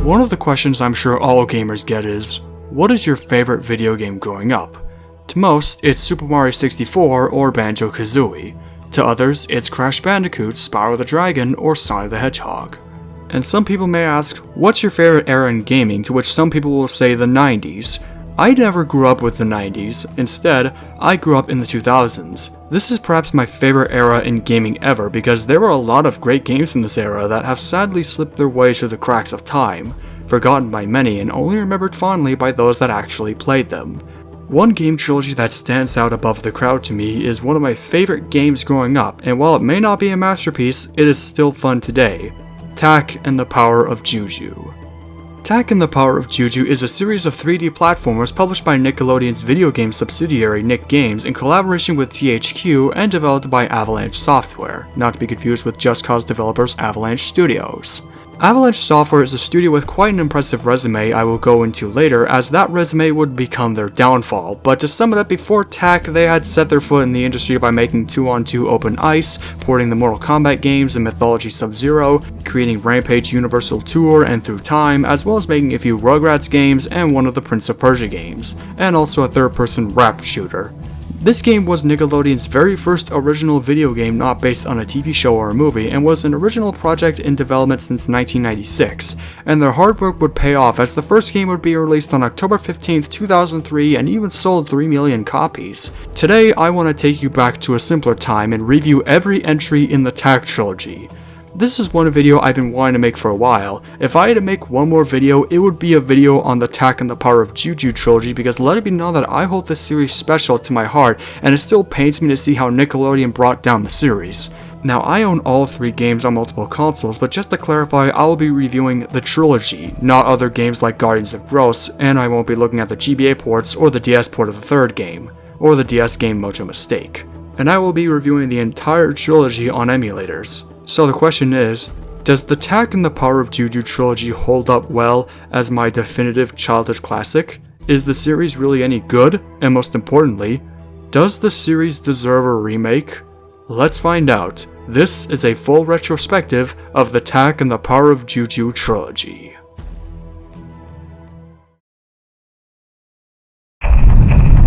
One of the questions I'm sure all gamers get is, what is your favorite video game growing up? To most, it's Super Mario 64 or Banjo-Kazooie. To others, it's Crash Bandicoot, Spyro the Dragon, or Sonic the Hedgehog. And some people may ask, what's your favorite era in gaming, to which some people will say the 90s. I never grew up with the 90s, instead, I grew up in the 2000s. This is perhaps my favorite era in gaming ever because there were a lot of great games from this era that have sadly slipped their way through the cracks of time, forgotten by many and only remembered fondly by those that actually played them. One game trilogy that stands out above the crowd to me is one of my favorite games growing up, and while it may not be a masterpiece, it is still fun today. Tak and the Power of Juju. Tak and the Power of Juju is a series of 3D platformers published by Nickelodeon's video game subsidiary Nick Games in collaboration with THQ and developed by Avalanche Software, not to be confused with Just Cause developers Avalanche Studios. Avalanche Software is a studio with quite an impressive resume I will go into later, as that resume would become their downfall, but to sum it up, before Tak, they had set their foot in the industry by making 2-on-2 Open Ice, porting the Mortal Kombat games and Mythology Sub-Zero, creating Rampage Universal Tour and Through Time, as well as making a few Rugrats games and one of the Prince of Persia games, and also a third-person rap shooter. This game was Nickelodeon's very first original video game not based on a TV show or a movie, and was an original project in development since 1996, and their hard work would pay off as the first game would be released on October 15th, 2003 and even sold 3 million copies. Today, I want to take you back to a simpler time and review every entry in the Tak trilogy. This is one video I've been wanting to make for a while. If I had to make one more video, it would be a video on the Tak and the Power of Juju trilogy, because let it be known that I hold this series special to my heart, and it still pains me to see how Nickelodeon brought down the series. Now, I own all 3 games on multiple consoles, but just to clarify, I will be reviewing the trilogy, not other games like Guardians of Gross, and I won't be looking at the GBA ports or the DS port of the 3rd game, or the DS game Mojo Mistake. And I will be reviewing the entire trilogy on emulators. So the question is, does the Tak and the Power of Juju trilogy hold up well as my definitive childhood classic? Is the series really any good? And most importantly, does the series deserve a remake? Let's find out. This is a full retrospective of the Tak and the Power of Juju trilogy.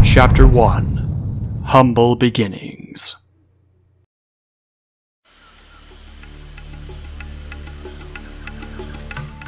Chapter 1. Humble Beginnings.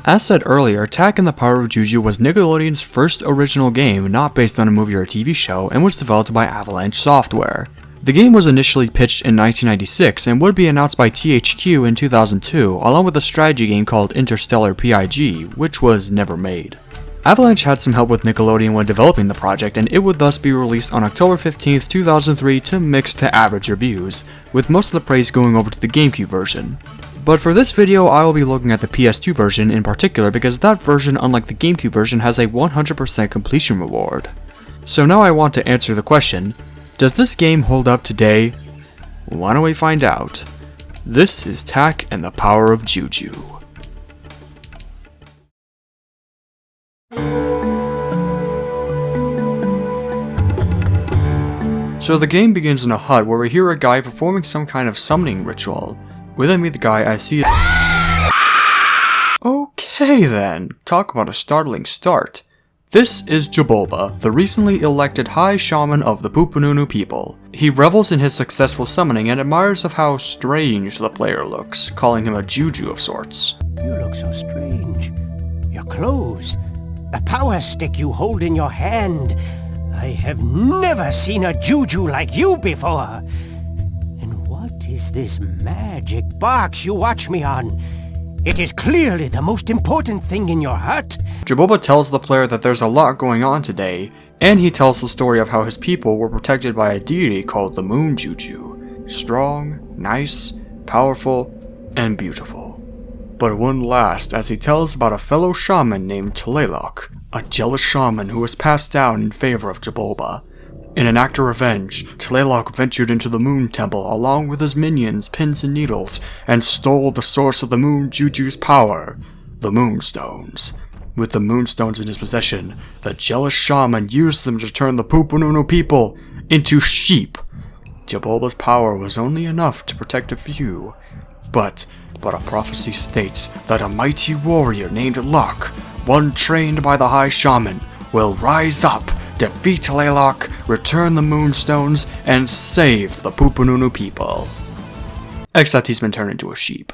As said earlier, Tak and the Power of Juju was Nickelodeon's first original game not based on a movie or a TV show, and was developed by Avalanche Software. The game was initially pitched in 1996 and would be announced by THQ in 2002, along with a strategy game called Interstellar PIG, which was never made. Avalanche had some help with Nickelodeon when developing the project, and it would thus be released on October 15th, 2003 to mixed to average reviews, with most of the praise going over to the GameCube version. But for this video, I will be looking at the PS2 version in particular because that version, unlike the GameCube version, has a 100% completion reward. So now I want to answer the question, does this game hold up today? Why don't we find out? This is Tak and the Power of Juju. So the game begins in a hut where we hear a guy performing some kind of summoning ritual. When I meet the guy, I see Okay then, talk about a startling start. This is Jabolba, the recently elected High Shaman of the Pupununu people. He revels in his successful summoning and admires of how strange the player looks, calling him a juju of sorts. You look so strange. Your clothes, the power stick you hold in your hand. I have never seen a juju like you before. And what is this magic box you watch me on? It is clearly the most important thing in your hut. Jabolba tells the player that there's a lot going on today, and he tells the story of how his people were protected by a deity called the Moon Juju. Strong, nice, powerful, and beautiful. But it wouldn't last, as he tells about a fellow shaman named Tlaloc, a jealous shaman who was passed down in favor of Jabolba. In an act of revenge, Tlaloc ventured into the Moon Temple along with his minions, Pins and Needles, and stole the source of the Moon Juju's power, the Moonstones. With the Moonstones in his possession, the jealous shaman used them to turn the Pupununu people into sheep. Jabolba's power was only enough to protect a few, but but a prophecy states that a mighty warrior named Tlaloc, one trained by the High Shaman, will rise up, defeat Tlaloc, return the Moonstones, and save the Pupununu people. Except he's been turned into a sheep.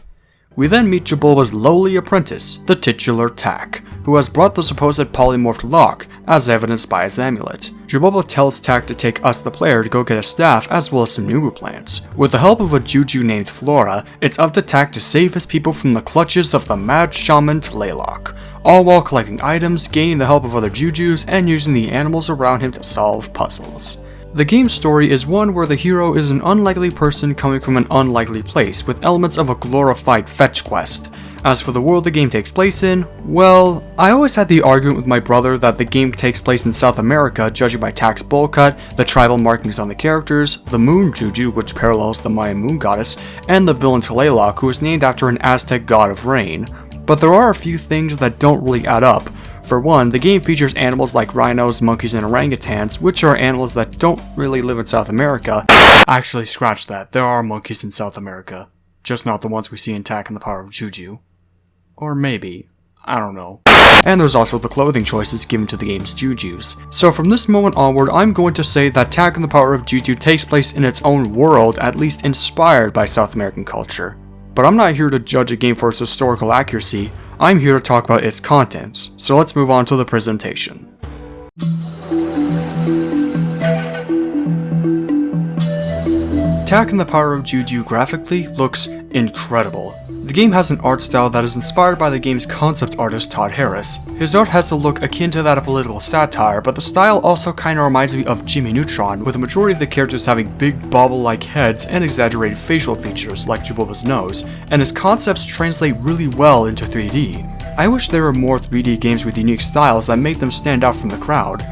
We then meet Jabulba's lowly apprentice, the titular Tak, who has brought the supposed polymorphed Tlaloc, as evidenced by his amulet. Jabulba tells Tak to take us the player to go get a staff as well as some Nubu plants. With the help of a Juju named Flora, it's up to Tak to save his people from the clutches of the mad shaman Tlaloc, all while collecting items, gaining the help of other Jujus, and using the animals around him to solve puzzles. The game's story is one where the hero is an unlikely person coming from an unlikely place, with elements of a glorified fetch quest. As for the world the game takes place in, well, I always had the argument with my brother that the game takes place in South America, judging by Tak's bowl cut, the tribal markings on the characters, the moon Juju, which parallels the Mayan moon goddess, and the villain Tlaloc, who is named after an Aztec god of rain. But there are a few things that don't really add up. For one, the game features animals like rhinos, monkeys, and orangutans, which are animals that don't really live in South America. Actually, scratch that, there are monkeys in South America. Just not the ones we see in Tak and the Power of Juju. Or maybe. I don't know. And there's also the clothing choices given to the game's Jujus. So from this moment onward, I'm going to say that Tak and the Power of Juju takes place in its own world, at least inspired by South American culture. But I'm not here to judge a game for its historical accuracy, I'm here to talk about its contents, so let's move on to the presentation. Tak and the Power of Juju graphically looks incredible. The game has an art style that is inspired by the game's concept artist Todd Harris. His art has a look akin to that of political satire, but the style also kinda reminds me of Jimmy Neutron, with the majority of the characters having big bobble-like heads and exaggerated facial features like Jabulba's nose, and his concepts translate really well into 3D. I wish there were more 3D games with unique styles that make them stand out from the crowd.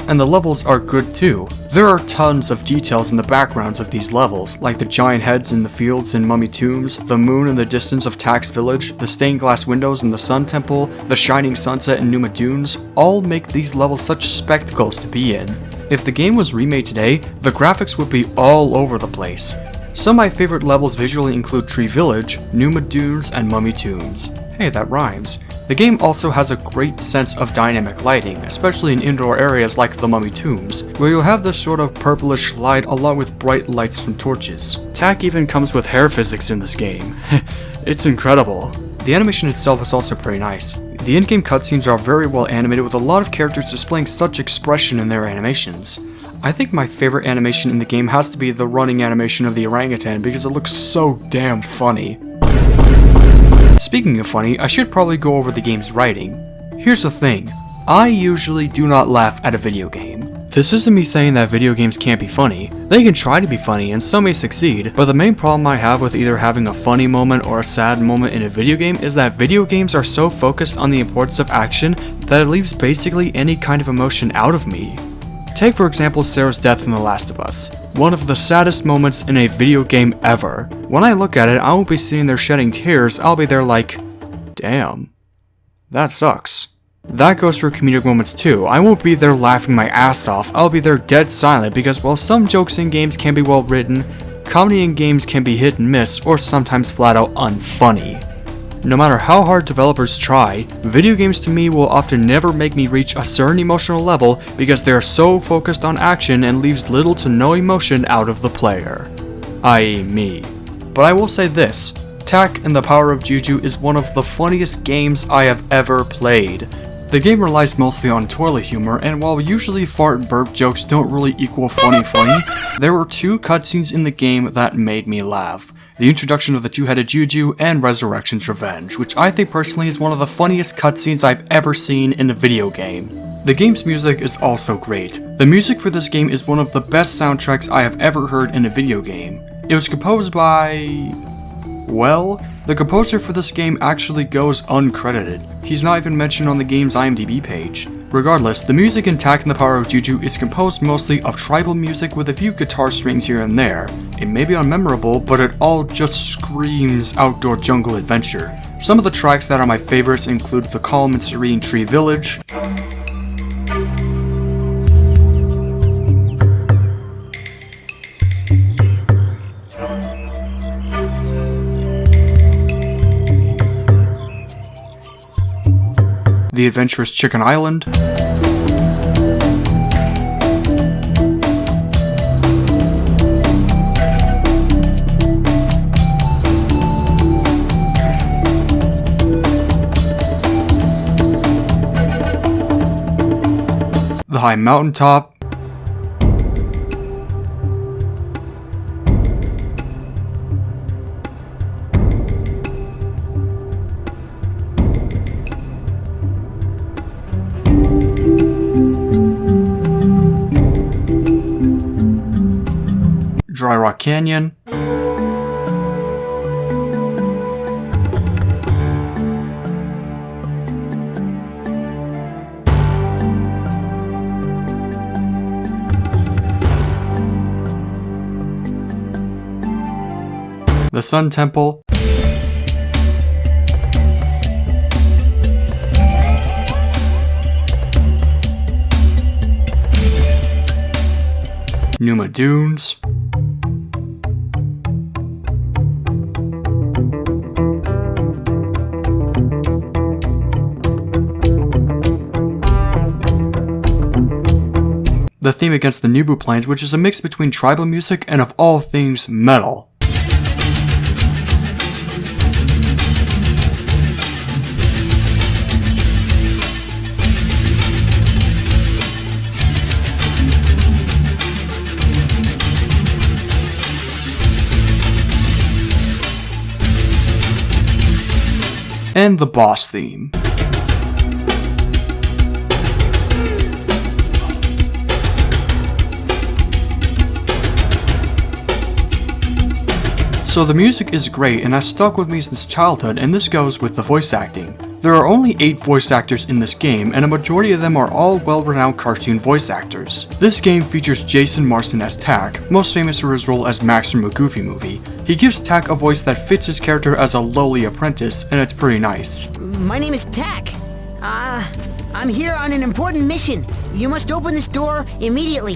And the levels are good too. There are tons of details in the backgrounds of these levels, like the giant heads in the fields in Mummy Tombs, the moon in the distance of Tak's village, the stained glass windows in the Sun Temple, the shining sunset in Numa Dunes, all make these levels such spectacles to be in. If the game was remade today, the graphics would be all over the place. Some of my favorite levels visually include Tree Village, Numa Dunes, and Mummy Tombs. Hey, that rhymes. The game also has a great sense of dynamic lighting, especially in indoor areas like the Mummy Tombs, where you'll have this sort of purplish light along with bright lights from torches. Tak even comes with hair physics in this game. It's incredible. The animation itself is also pretty nice. The in-game cutscenes are very well animated, with a lot of characters displaying such expression in their animations. I think my favorite animation in the game has to be the running animation of the orangutan because it looks so damn funny. Speaking of funny, I should probably go over the game's writing. Here's the thing, I usually do not laugh at a video game. This isn't me saying that video games can't be funny. They can try to be funny and some may succeed, but the main problem I have with either having a funny moment or a sad moment in a video game is that video games are so focused on the importance of action that it leaves basically any kind of emotion out of me. Take for example Sarah's death in The Last of Us, one of the saddest moments in a video game ever. When I look at it, I won't be sitting there shedding tears, I'll be there like, damn, that sucks. That goes for comedic moments too. I won't be there laughing my ass off, I'll be there dead silent because while some jokes in games can be well written, comedy in games can be hit and miss or sometimes flat out unfunny. No matter how hard developers try, video games to me will often never make me reach a certain emotional level because they are so focused on action and leaves little to no emotion out of the player. I.e. me. But I will say this, Tak and the Power of Juju is one of the funniest games I have ever played. The game relies mostly on toilet humor, and while usually fart and burp jokes don't really equal funny, there were two cutscenes in the game that made me laugh. The introduction of the two-headed Juju, and Resurrection's Revenge, which I think personally is one of the funniest cutscenes I've ever seen in a video game. The game's music is also great. The music for this game is one of the best soundtracks I have ever heard in a video game. It was composed by... well, the composer for this game actually goes uncredited. He's not even mentioned on the game's IMDb page. Regardless, the music in Tak and the Power of Juju is composed mostly of tribal music with a few guitar strings here and there. It may be unmemorable, but it all just screams outdoor jungle adventure. Some of the tracks that are my favorites include the calm and serene Tree Village, The Adventurous Chicken Island, The High Mountaintop, Dryrock Canyon, the Sun Temple, Numa Dunes, the theme against the Nubu Plains, which is a mix between tribal music and of all things metal. And the boss theme. So the music is great and has stuck with me since childhood, and this goes with the voice acting. There are only 8 voice actors in this game, and a majority of them are all well-renowned cartoon voice actors. This game features Jason Marsden as Tak, most famous for his role as Max from a Goofy movie. He gives Tak a voice that fits his character as a lowly apprentice, and it's pretty nice. My name is Tak. I'm here on an important mission. You must open this door immediately.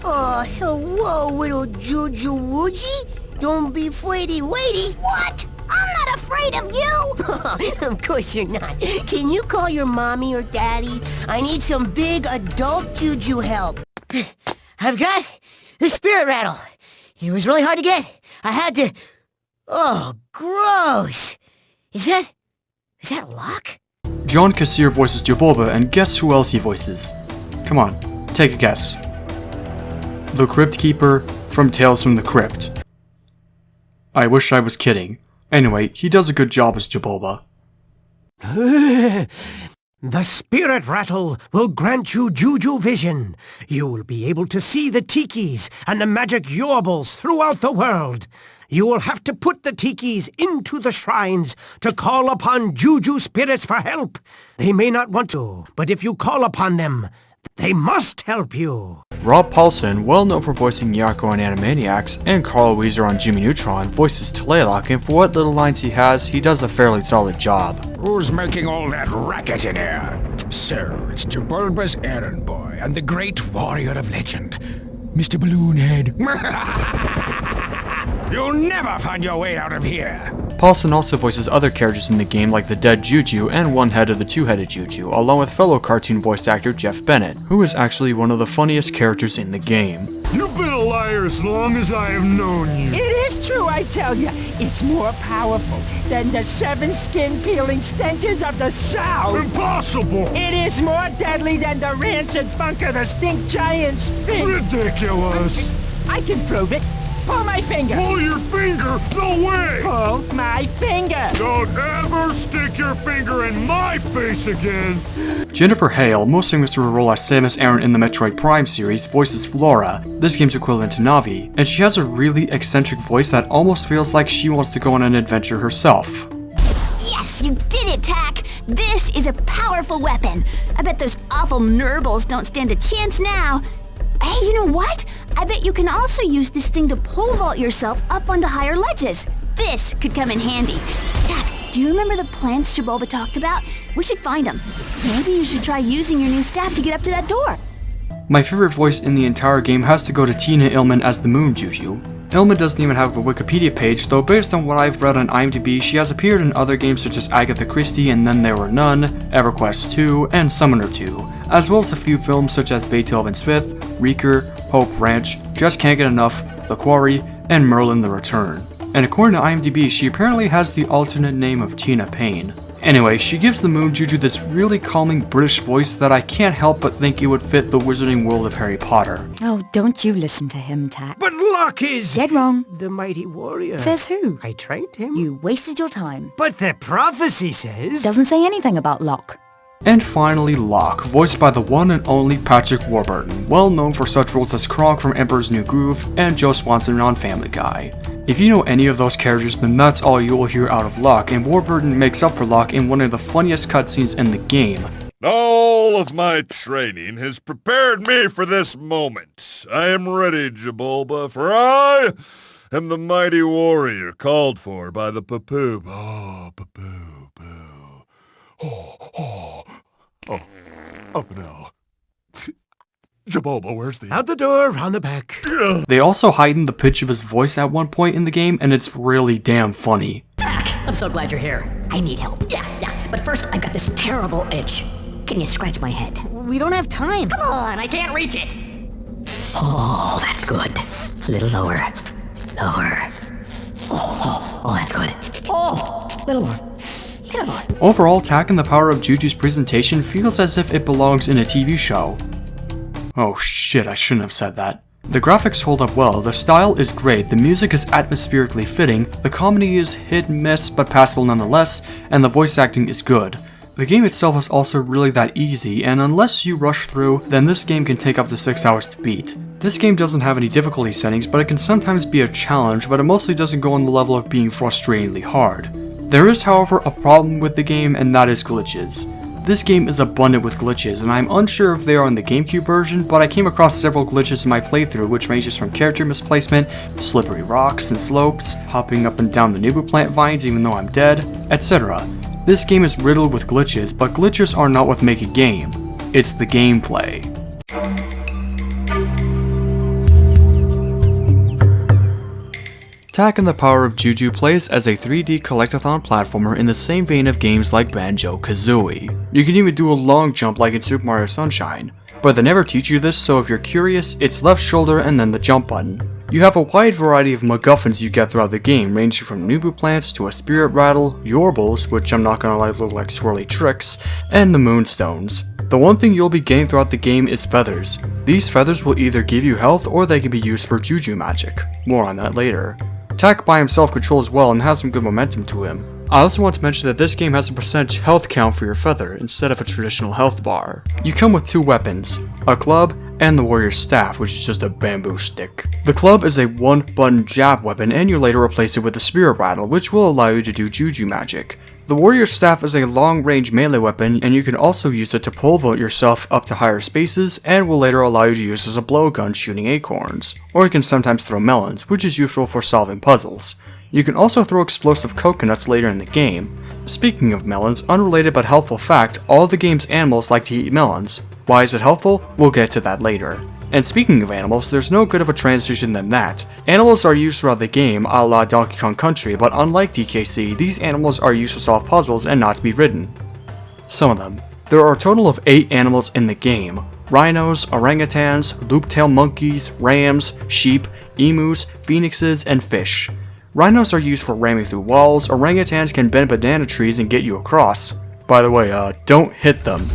Oh, hello, little Juju Woogie. Don't be afraidy-waity. What? I'm not afraid of you! Of course you're not. Can you call your mommy or daddy? I need some big adult Juju help. I've got the spirit rattle. It was really hard to get. I had to... Oh, gross. Is that Locke? John Kassir voices Jabulba, and guess who else he voices? Come on, take a guess. The Crypt Keeper from Tales from the Crypt. I wish I was kidding. Anyway, he does a good job as Jabulba. The spirit rattle will grant you Juju vision. You will be able to see the tikis and the magic yorbles throughout the world. You will have to put the tikis into the shrines to call upon Juju spirits for help. They may not want to, but if you call upon them, they must help you. Rob Paulsen, well known for voicing Yakko on Animaniacs, and Carl Weezer on Jimmy Neutron, voices Tlaloc, and for what little lines he has, he does a fairly solid job. Who's making all that racket in here? Sir, it's Jabulba's errand boy and the great warrior of legend, Mr. Balloonhead. You'll never find your way out of here. Paulsen also voices other characters in the game like the dead Juju and one head of the two-headed Juju, along with fellow cartoon voice actor Jeff Bennett, who is actually one of the funniest characters in the game. You've been a liar as long as I have known you. It is true, I tell you. It's more powerful than the 7 skin-peeling stenches of the South. Impossible! It is more deadly than the rancid funk of the stink giant's fin. Ridiculous! I can prove it. Pull my finger. Pull your finger? No way! Pull my finger. Don't ever stick your finger in my face again! Jennifer Hale, most famous for her role as Samus Aran in the Metroid Prime series, voices Flora, this game's equivalent to Navi, and she has a really eccentric voice that almost feels like she wants to go on an adventure herself. Yes, you did it, Tak! This is a powerful weapon. I bet those awful nurbles don't stand a chance now. Hey, you know what? I bet you can also use this thing to pole vault yourself up onto higher ledges. This could come in handy. Tak, do you remember the plants Jabulba talked about? We should find them. Maybe you should try using your new staff to get up to that door. My favorite voice in the entire game has to go to Tina Illman as the Moon Juju. Ilma doesn't even have a Wikipedia page, though based on what I've read on IMDb, she has appeared in other games such as Agatha Christie and Then There Were None, EverQuest 2, and Summoner 2, as well as a few films such as Beethoven's Fifth, Reeker, Hope Ranch, Just Can't Get Enough, The Quarry, and Merlin the Return. And according to IMDb, she apparently has the alternate name of Tina Payne. Anyway, she gives the Moon Juju this really calming British voice that I can't help but think it would fit the wizarding world of Harry Potter. Oh, don't you listen to him, Tak. But Locke is... Dead wrong. the mighty warrior. Says who? I trained him. You wasted your time. But the prophecy says... Doesn't say anything about Locke. And finally, Locke, voiced by the one and only Patrick Warburton, well known for such roles as Kronk from Emperor's New Groove and Joe Swanson on Family Guy. If you know any of those characters, then that's all you will hear out of Locke, and Warburton makes up for Locke in one of the funniest cutscenes in the game. All of my training has prepared me for this moment. I am ready, Jabulba, for I am the mighty warrior called for by the Papoo. Oh, Papoo, boo. Oh no. Jabulba, where's the... Out the door, round the back. They also heightened the pitch of his voice at one point in the game, and it's really damn funny. Tak, I'm so glad you're here. I need help. Yeah. But first, I've got this terrible itch. Can you scratch my head? We don't have time. Come on, I can't reach it. Oh, that's good. A little lower. Lower. Oh, that's good. Oh, little more. Little more. Overall, Tak and the Power of Juju's presentation feels as if it belongs in a TV show. Oh shit, I shouldn't have said that. The graphics hold up well, the style is great, the music is atmospherically fitting, the comedy is hit and miss but passable nonetheless, and the voice acting is good. The game itself is also really that easy, and unless you rush through, then this game can take up to 6 hours to beat. This game doesn't have any difficulty settings, but it can sometimes be a challenge, but it mostly doesn't go on the level of being frustratingly hard. There is, however, a problem with the game, and that is glitches. This game is abundant with glitches, and I'm unsure if they are in the GameCube version, but I came across several glitches in my playthrough, which ranges from character misplacement, slippery rocks and slopes, hopping up and down the Nubu plant vines even though I'm dead, etc. This game is riddled with glitches, but glitches are not what make a game. It's the gameplay. Tak and the Power of Juju plays as a 3D collectathon platformer in the same vein of games like Banjo-Kazooie. You can even do a long jump like in Super Mario Sunshine, but they never teach you this, so if you're curious, it's left shoulder and then the jump button. You have a wide variety of MacGuffins you get throughout the game, ranging from Nubu plants to a spirit rattle, Yorbles, which I'm not gonna lie look like swirly tricks, and the Moonstones. The one thing you'll be getting throughout the game is feathers. These feathers will either give you health or they can be used for Juju magic. More on that later. Tak by himself controls well and has some good momentum to him. I also want to mention that this game has a percentage health count for your feather instead of a traditional health bar. You come with two weapons, a club and the warrior's staff, which is just a bamboo stick. The club is a one-button jab weapon and you later replace it with the spirit rattle, which will allow you to do Juju magic. The warrior's staff is a long-range melee weapon and you can also use it to pole vault yourself up to higher spaces and will later allow you to use as a blowgun shooting acorns. Or you can sometimes throw melons, which is useful for solving puzzles. You can also throw explosive coconuts later in the game. Speaking of melons, unrelated but helpful fact, all the game's animals like to eat melons. Why is it helpful? We'll get to that later. And speaking of animals, there's no good of a transition than that. Animals are used throughout the game, a la Donkey Kong Country, but unlike DKC, these animals are used to solve puzzles and not to be ridden. Some of them. There are a total of 8 animals in the game. Rhinos, orangutans, loop-tailed monkeys, rams, sheep, emus, phoenixes, and fish. Rhinos are used for ramming through walls, orangutans can bend banana trees and get you across. By the way, don't hit them.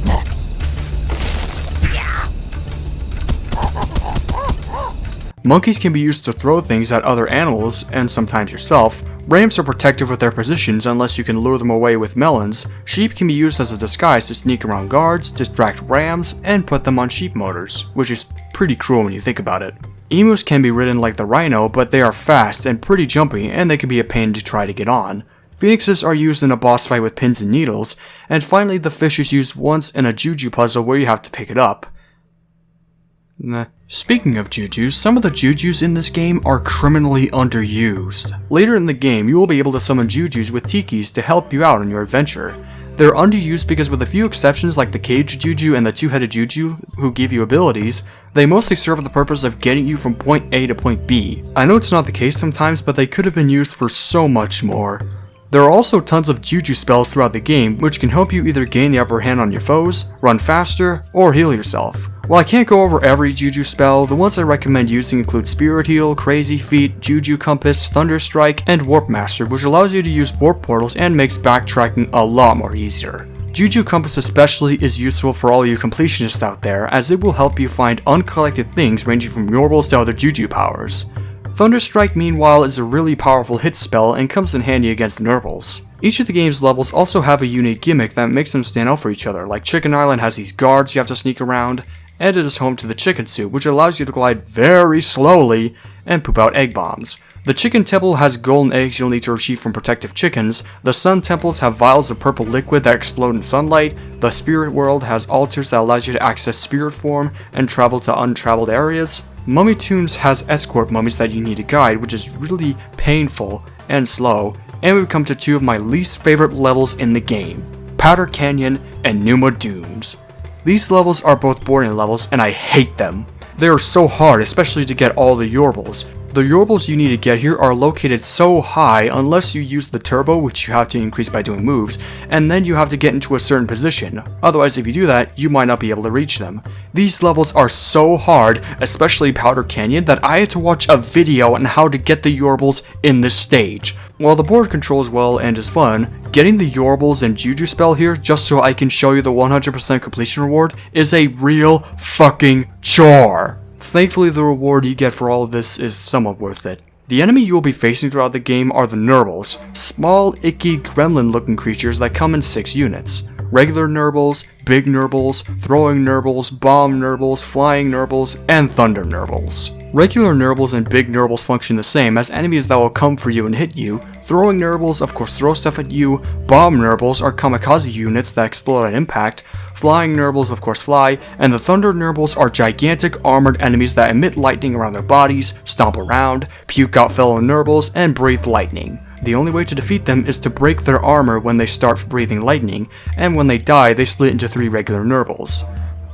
Monkeys can be used to throw things at other animals, and sometimes yourself. Rams are protective with their positions unless you can lure them away with melons. Sheep can be used as a disguise to sneak around guards, distract rams, and put them on sheep motors, which is pretty cruel when you think about it. Emus can be ridden like the rhino, but they are fast and pretty jumpy, and they can be a pain to try to get on. Phoenixes are used in a boss fight with pins and needles, and finally the fish is used once in a Juju puzzle where you have to pick it up. Speaking of Jujus, some of the Jujus in this game are criminally underused. Later in the game, you will be able to summon Jujus with Tikis to help you out on your adventure. They're underused because with a few exceptions like the Cage Juju and the Two-Headed Juju who give you abilities, they mostly serve the purpose of getting you from point A to point B. I know it's not the case sometimes, but they could have been used for so much more. There are also tons of Juju spells throughout the game which can help you either gain the upper hand on your foes, run faster, or heal yourself. While I can't go over every Juju spell, the ones I recommend using include Spirit Heal, Crazy Feet, Juju Compass, Thunder Strike, and Warp Master, which allows you to use warp portals and makes backtracking a lot more easier. Juju Compass especially is useful for all you completionists out there, as it will help you find uncollected things ranging from Yorbles to other Juju powers. Thunder Strike, meanwhile, is a really powerful hit spell and comes in handy against Nurbles. Each of the game's levels also have a unique gimmick that makes them stand out for each other, like Chicken Island has these guards you have to sneak around, and it is home to the Chicken Suit, which allows you to glide very slowly and poop out egg bombs. The Chicken Temple has golden eggs you'll need to retrieve from protective chickens, the Sun Temples have vials of purple liquid that explode in sunlight, the Spirit World has altars that allows you to access spirit form and travel to untraveled areas, Mummy Tombs has escort mummies that you need to guide, which is really painful and slow, and we come to two of my least favorite levels in the game, Powder Canyon and Numa Dooms. These levels are both boring levels and I hate them. They are so hard, especially to get all the Yorbles. The Yorbles you need to get here are located so high unless you use the turbo, which you have to increase by doing moves, and then you have to get into a certain position. Otherwise, if you do that, you might not be able to reach them. These levels are so hard, especially Powder Canyon, that I had to watch a video on how to get the Yorbles in this stage. While the board controls well and is fun, getting the Yorbles and Juju spell here just so I can show you the 100% completion reward is a real fucking chore. Thankfully, the reward you get for all of this is somewhat worth it. The enemy you will be facing throughout the game are the Nurbles, small, icky, gremlin-looking creatures that come in 6 units. Regular Nurbles, Big Nurbles, Throwing Nurbles, Bomb Nurbles, Flying Nurbles, and Thunder Nurbles. Regular Nurbles and Big Nurbles function the same as enemies that will come for you and hit you. Throwing Nurbles of course throw stuff at you, Bomb Nurbles are kamikaze units that explode on impact, Flying Nurbles of course fly, and the Thunder Nurbles are gigantic armored enemies that emit lightning around their bodies, stomp around, puke out fellow Nurbles, and breathe lightning. The only way to defeat them is to break their armor when they start breathing lightning, and when they die they split into 3 regular Nurbles.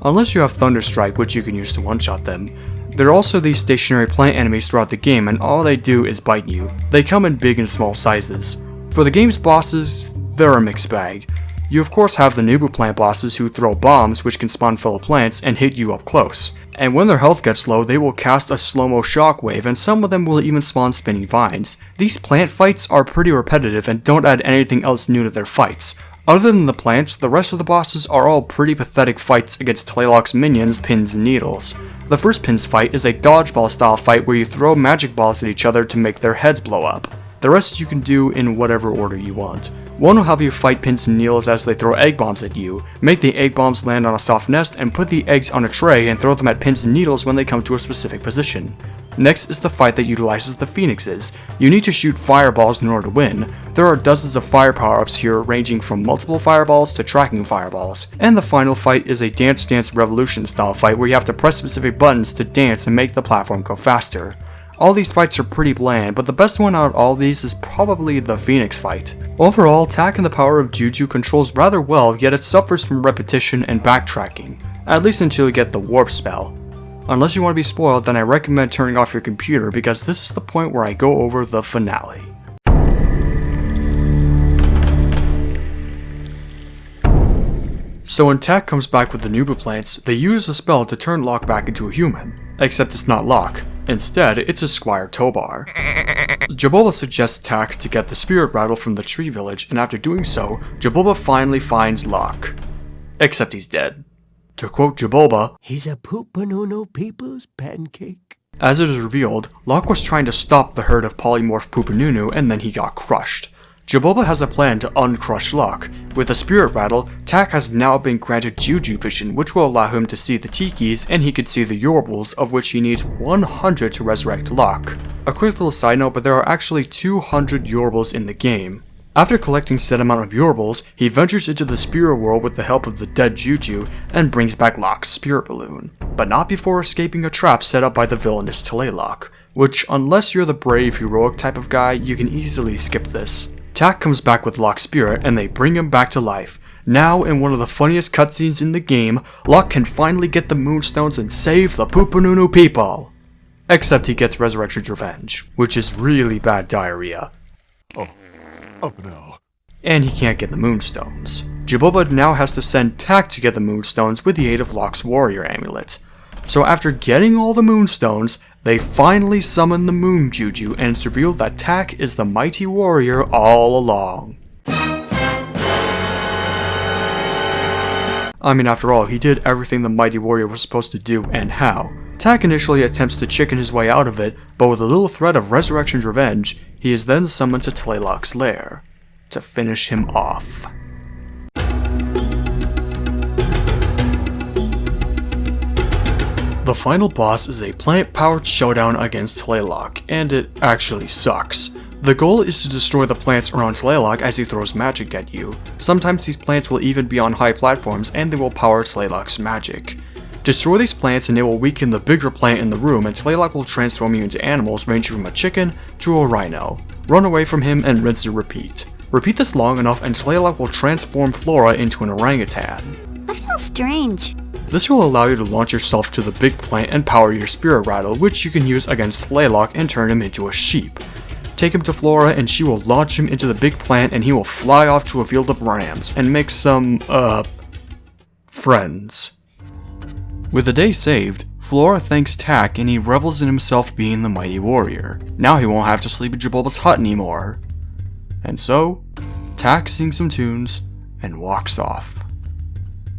Unless you have Thunder Strike, which you can use to one-shot them. There are also these stationary plant enemies throughout the game, and all they do is bite you. They come in big and small sizes. For the game's bosses, they're a mixed bag. You of course have the Nubu plant bosses who throw bombs which can spawn fellow plants and hit you up close. And when their health gets low, they will cast a slow-mo shockwave, and some of them will even spawn spinning vines. These plant fights are pretty repetitive and don't add anything else new to their fights. Other than the plants, the rest of the bosses are all pretty pathetic fights against Tlaloc's minions, Pins and Needles. The first Pins fight is a dodgeball style fight where you throw magic balls at each other to make their heads blow up. The rest you can do in whatever order you want. One will have you fight Pins and Needles as they throw egg bombs at you, make the egg bombs land on a soft nest, and put the eggs on a tray and throw them at Pins and Needles when they come to a specific position. Next is the fight that utilizes the Phoenixes. You need to shoot fireballs in order to win. There are dozens of fire power-ups here ranging from multiple fireballs to tracking fireballs. And the final fight is a Dance Dance Revolution style fight where you have to press specific buttons to dance and make the platform go faster. All these fights are pretty bland, but the best one out of all these is probably the Phoenix fight. Overall, Tak and the Power of Juju controls rather well, yet it suffers from repetition and backtracking, at least until you get the warp spell. Unless you want to be spoiled, then I recommend turning off your computer because this is the point where I go over the finale. So when Tak comes back with the Nubu plants, they use a spell to turn Locke back into a human. Except it's not Locke. Instead, it's a Squire Tobar. Jaboba suggests Tak to get the spirit rattle from the tree village, and after doing so, Jaboba finally finds Locke. Except he's dead. To quote Jaboba, "He's a poopanunu people's pancake." As it is revealed, Locke was trying to stop the herd of polymorph Poopanunu and then he got crushed. Jaboba has a plan to uncrush Locke. With the spirit rattle, Tak has now been granted Juju vision, which will allow him to see the Tikis, and he could see the Yorbles, of which he needs 100 to resurrect Locke. A quick little side note, but there are actually 200 Yorbles in the game. After collecting said amount of Yorbles, he ventures into the spirit world with the help of the dead Juju, and brings back Locke's spirit balloon. But not before escaping a trap set up by the villainous Tlaloc, which, unless you're the brave, heroic type of guy, you can easily skip this. Tak comes back with Locke's spirit and they bring him back to life. Now, in one of the funniest cutscenes in the game, Locke can finally get the Moonstones and save the Poopanunu people. Except he gets Resurrection's Revenge, which is really bad diarrhea. Oh no. And he can't get the Moonstones. Jaboba now has to send Tak to get the Moonstones with the aid of Locke's Warrior Amulet. So after getting all the Moonstones, they finally summon the Moon Juju, and it's revealed that Tak is the mighty warrior all along. I mean, after all, he did everything the mighty warrior was supposed to do, and how. Tak initially attempts to chicken his way out of it, but with a little threat of Resurrection's Revenge, he is then summoned to Tlaloc's lair to finish him off. The final boss is a plant-powered showdown against Tlaloc, and it actually sucks. The goal is to destroy the plants around Tlaloc as he throws magic at you. Sometimes these plants will even be on high platforms and they will power Tlaloc's magic. Destroy these plants and it will weaken the bigger plant in the room, and Tlaloc will transform you into animals ranging from a chicken to a rhino. Run away from him and rinse and repeat. Repeat this long enough and Tlaloc will transform Flora into an orangutan. I feel strange. This will allow you to launch yourself to the big plant and power your spirit rattle, which you can use against Tlaloc and turn him into a sheep. Take him to Flora and she will launch him into the big plant and he will fly off to a field of rams and make some, friends. With the day saved, Flora thanks Tak and he revels in himself being the mighty warrior. Now he won't have to sleep in Jaboba's hut anymore. And so, Tak sings some tunes and walks off.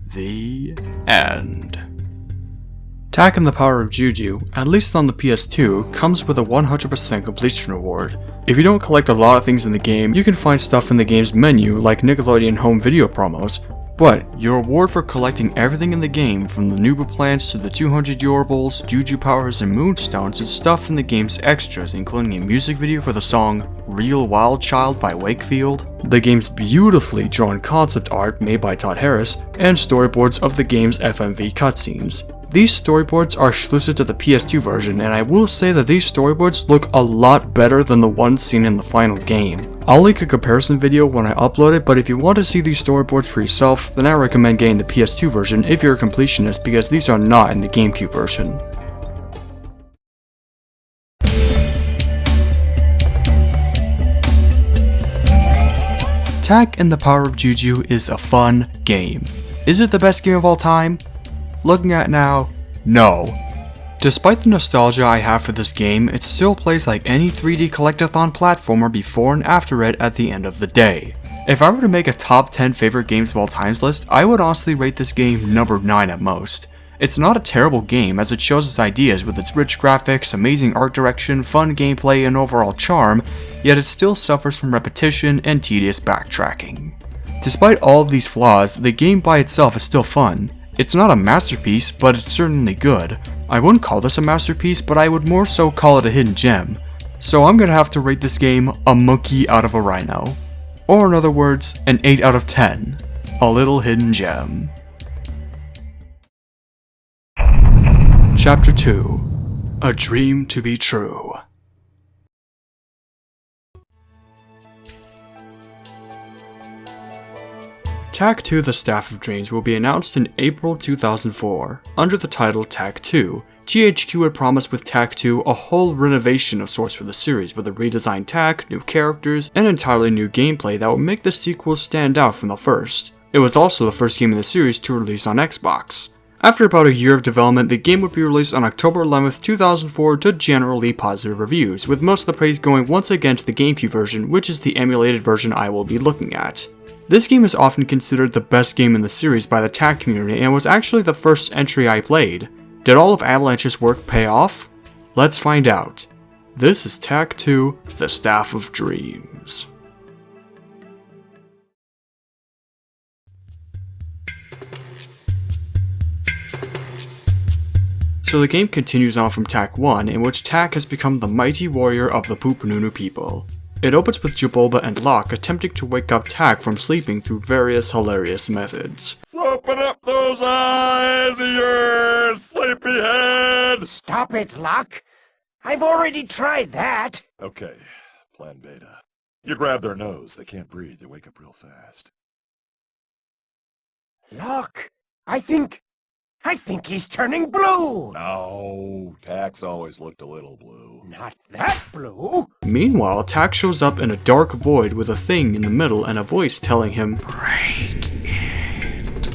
The end. Tak and the Power of Juju, at least on the PS2, comes with a 100% completion reward. If you don't collect a lot of things in the game, you can find stuff in the game's menu like Nickelodeon home video promos, but your reward for collecting everything in the game, from the Nubu plants to the 200 Yorbles, Juju powers, and Moonstones, is stuff in the game's extras, including a music video for the song Real Wild Child by Wakefield, the game's beautifully drawn concept art made by Todd Harris, and storyboards of the game's FMV cutscenes. These storyboards are exclusive to the PS2 version, and I will say that these storyboards look a lot better than the ones seen in the final game. I'll link a comparison video when I upload it, but if you want to see these storyboards for yourself, then I recommend getting the PS2 version if you're a completionist, because these are not in the GameCube version. Tak and the Power of Juju is a fun game. Is it the best game of all time? Looking at it now, no. Despite the nostalgia I have for this game, it still plays like any 3D collectathon platformer before and after it at the end of the day. If I were to make a top 10 favorite games of all times list, I would honestly rate this game number 9 at most. It's not a terrible game as it shows its ideas with its rich graphics, amazing art direction, fun gameplay, and overall charm, yet it still suffers from repetition and tedious backtracking. Despite all of these flaws, the game by itself is still fun. It's not a masterpiece, but it's certainly good. I wouldn't call this a masterpiece, but I would more so call it a hidden gem. So I'm gonna have to rate this game a monkey out of a rhino. Or in other words, an 8 out of 10. A little hidden gem. Chapter 2. A Dream to be True. Tak 2 The Staff of Dreams will be announced in April 2004. Under the title Tak 2, GHQ had promised with Tak 2 a whole renovation of sorts for the series, with a redesigned Tak, new characters, and entirely new gameplay that would make the sequel stand out from the first. It was also the first game in the series to release on Xbox. After about a year of development, the game would be released on October 11th, 2004 to generally positive reviews, with most of the praise going once again to the GameCube version, which is the emulated version I will be looking at. This game is often considered the best game in the series by the Tak community and was actually the first entry I played. Did all of Avalanche's work pay off? Let's find out. This is Tak 2 The Staff of Dreams. So the game continues on from Tak 1, in which Tak has become the mighty warrior of the Poopanunu people. It opens with Jaboba and Locke attempting to wake up Tak from sleeping through various hilarious methods. Open up those eyes of yours, sleepyhead! Stop it, Locke. I've already tried that. Okay, plan beta. You grab their nose, they can't breathe, they wake up real fast. Look, I think he's turning blue. No, Tack's always looked a little blue. Not that blue. Meanwhile, Tack shows up in a dark void with a thing in the middle and a voice telling him, Break it.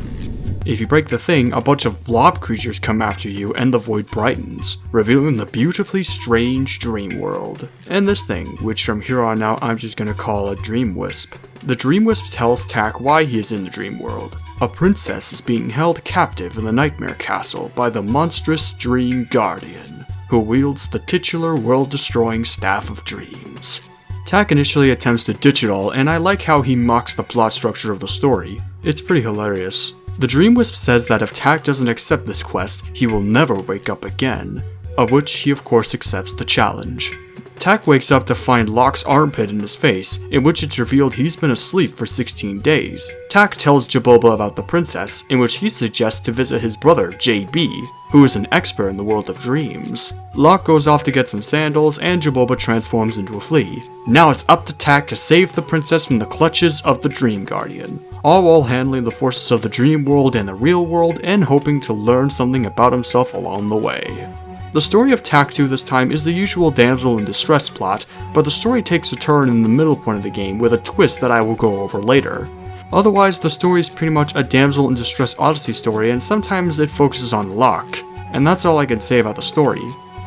if you break the thing, a bunch of blob creatures come after you and the void brightens, revealing the beautifully strange dream world. And this thing, which from here on out I'm just gonna call a dream wisp. The dream wisp tells Tack why he is in the dream world. A princess is being held captive in the nightmare castle by the monstrous Dream Guardian, who wields the titular world-destroying Staff of Dreams. Tack initially attempts to ditch it all, and I like how he mocks the plot structure of the story. It's pretty hilarious. The Dream Wisp says that if Tack doesn't accept this quest, he will never wake up again, of which he of course accepts the challenge. Tack wakes up to find Locke's armpit in his face, in which it's revealed he's been asleep for 16 days. Tack tells Jabulba about the princess, in which he suggests to visit his brother, JB, who is an expert in the world of dreams. Locke goes off to get some sandals, and Jabulba transforms into a flea. Now it's up to Tack to save the princess from the clutches of the Dream Guardian, all while handling the forces of the dream world and the real world, and hoping to learn something about himself along the way. The story of Tack 2 this time is the usual damsel in distress plot, but the story takes a turn in the middle point of the game with a twist that I will go over later. Otherwise, the story is pretty much a damsel in distress odyssey story, and sometimes it focuses on luck. And that's all I can say about the story.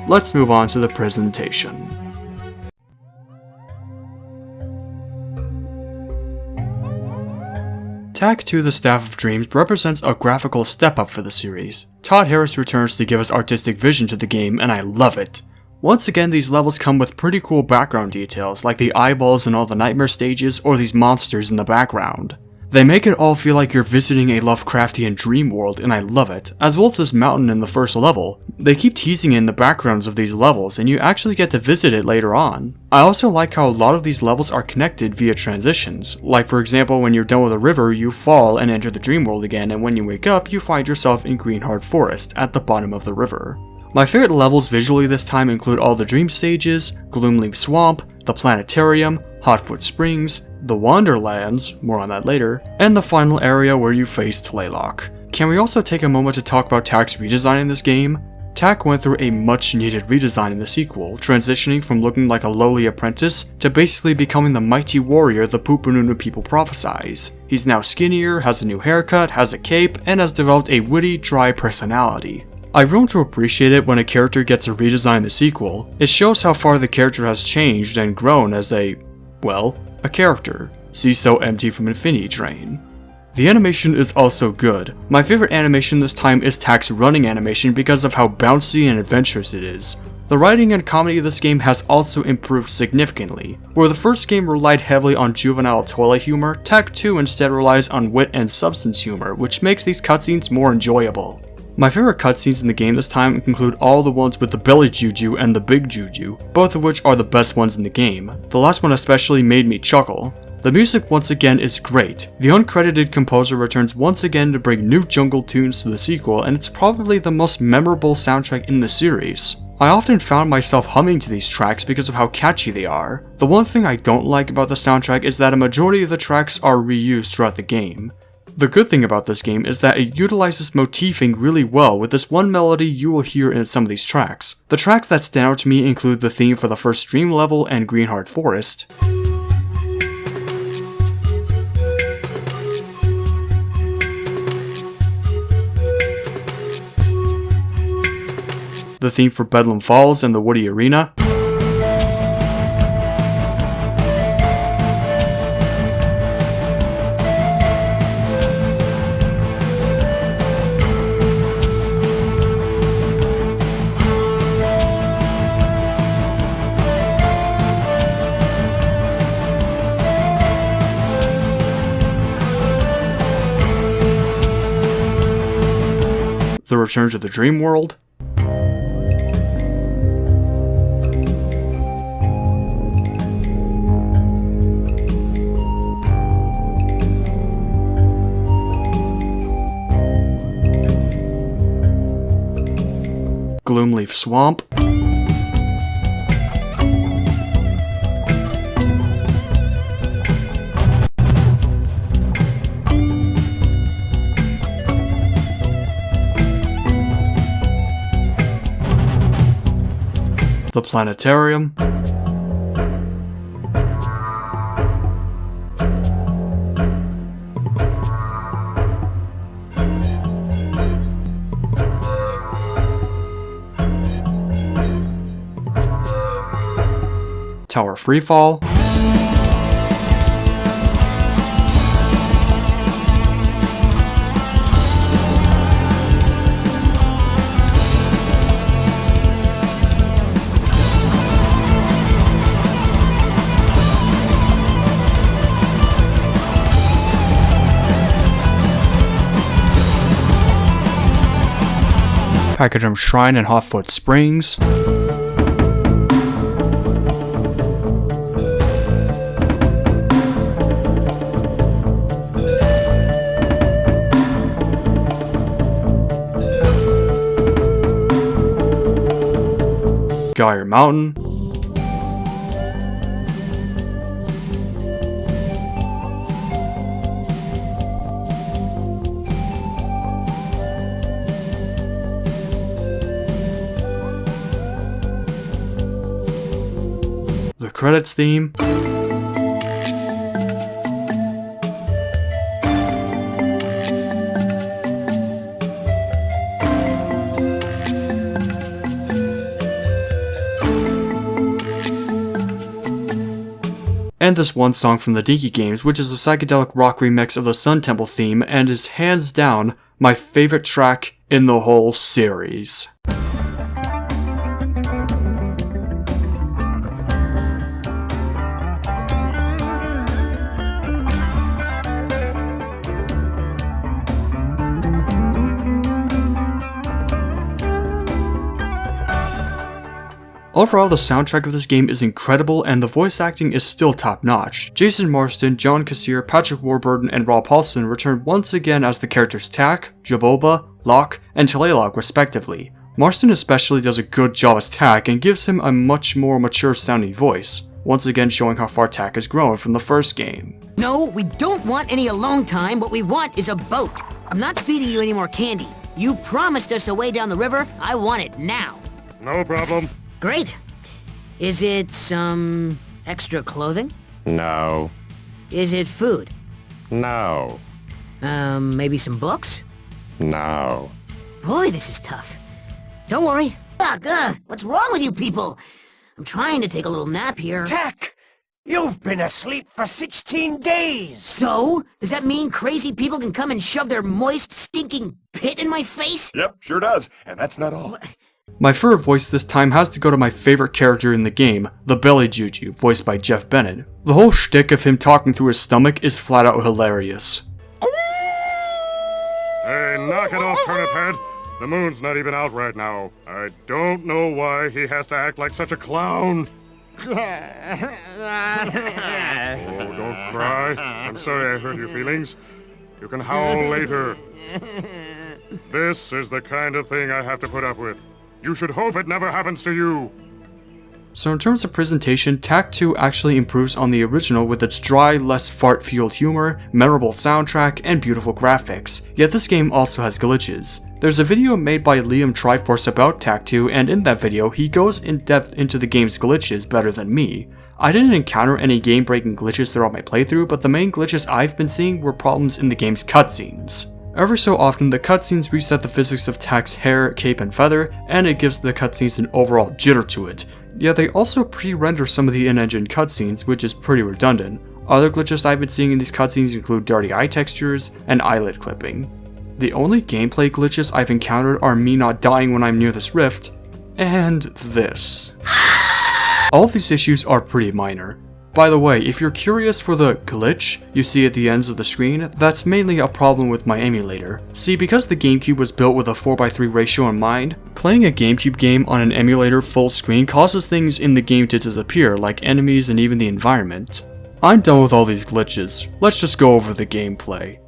Let's move on to the presentation. Tack 2 The Staff of Dreams represents a graphical step up for the series. Todd Harris returns to give us artistic vision to the game, and I love it. Once again, these levels come with pretty cool background details, like the eyeballs in all the nightmare stages or these monsters in the background. They make it all feel like you're visiting a Lovecraftian dream world, and I love it, as well as this mountain in the first level. They keep teasing in the backgrounds of these levels, and you actually get to visit it later on. I also like how a lot of these levels are connected via transitions. Like for example, when you're done with a river, you fall and enter the dream world again, and when you wake up, you find yourself in Greenheart Forest, at the bottom of the river. My favorite levels visually this time include all the dream stages, Gloomleaf Swamp, the planetarium, Hotfoot Springs, the Wanderlands, more on that later, and the final area where you face Tlaloc. Can we also take a moment to talk about Tack's redesign in this game? Tack went through a much needed redesign in the sequel, transitioning from looking like a lowly apprentice to basically becoming the mighty warrior the Pupununu people prophesize. He's now skinnier, has a new haircut, has a cape, and has developed a witty, dry personality. I've grown to appreciate it when a character gets a redesign in the sequel. It shows how far the character has changed and grown as a character. See So Empty from Infinity Train. The animation is also good. My favorite animation this time is Tack's running animation because of how bouncy and adventurous it is. The writing and comedy of this game has also improved significantly. Where the first game relied heavily on juvenile toilet humor, Tack 2 instead relies on wit and substance humor, which makes these cutscenes more enjoyable. My favorite cutscenes in the game this time include all the ones with the belly juju and the big juju, both of which are the best ones in the game. The last one especially made me chuckle. The music once again is great. The uncredited composer returns once again to bring new jungle tunes to the sequel, and it's probably the most memorable soundtrack in the series. I often found myself humming to these tracks because of how catchy they are. The one thing I don't like about the soundtrack is that a majority of the tracks are reused throughout the game. The good thing about this game is that it utilizes motifing really well with this one melody you will hear in some of these tracks. The tracks that stand out to me include the theme for the first Dream level and Greenheart Forest, the theme for Bedlam Falls and the Woody Arena, the Return to the Dream World, Gloomleaf Swamp, the planetarium, Tower Freefall, Pachyderm Shrine and Hotfoot Springs, Gyre Mountain, the credits theme, and this one song from the Dinky games, which is a psychedelic rock remix of the Sun Temple theme and is hands down my favorite track in the whole series. Overall, the soundtrack of this game is incredible and the voice acting is still top notch. Jason Marsden, John Kassir, Patrick Warburton, and Rob Paulson returned once again as the characters Tak, Jabolba, Locke, and Tlaloc respectively. Marsden especially does a good job as Tak and gives him a much more mature sounding voice, once again showing how far Tak has grown from the first game. No, we don't want any alone time. What we want is a boat. I'm not feeding you any more candy. You promised us a way down the river. I want it now. No problem. Great. Is it some extra clothing? No. Is it food? No. Maybe some books? No. Boy, this is tough. Don't worry. Ugh, what's wrong with you people? I'm trying to take a little nap here. Tak! You've been asleep for 16 days! So? Does that mean crazy people can come and shove their moist, stinking pit in my face? Yep, sure does. And that's not all. My favorite voice this time has to go to my favorite character in the game, the Belly Juju, voiced by Jeff Bennett. The whole shtick of him talking through his stomach is flat out hilarious. Hey, knock it off, turnip head. The moon's not even out right now. I don't know why he has to act like such a clown. Oh, don't cry. I'm sorry I hurt your feelings. You can howl later. This is the kind of thing I have to put up with. You should hope it never happens to you. So in terms of presentation, Tak 2 actually improves on the original with its dry, less fart-fueled humor, memorable soundtrack, and beautiful graphics. Yet this game also has glitches. There's a video made by Liam Triforce about Tak 2, and in that video, he goes in depth into the game's glitches better than me. I didn't encounter any game-breaking glitches throughout my playthrough, but the main glitches I've been seeing were problems in the game's cutscenes. Every so often, the cutscenes reset the physics of Tak's hair, cape, and feather, and it gives the cutscenes an overall jitter to it. Yet they also pre-render some of the in-engine cutscenes, which is pretty redundant. Other glitches I've been seeing in these cutscenes include dirty eye textures and eyelid clipping. The only gameplay glitches I've encountered are me not dying when I'm near this rift, and this. All of these issues are pretty minor. By the way, if you're curious for the glitch you see at the ends of the screen, that's mainly a problem with my emulator. See, because the GameCube was built with a 4:3 ratio in mind, playing a GameCube game on an emulator full screen causes things in the game to disappear, like enemies and even the environment. I'm done with all these glitches. Let's just go over the gameplay.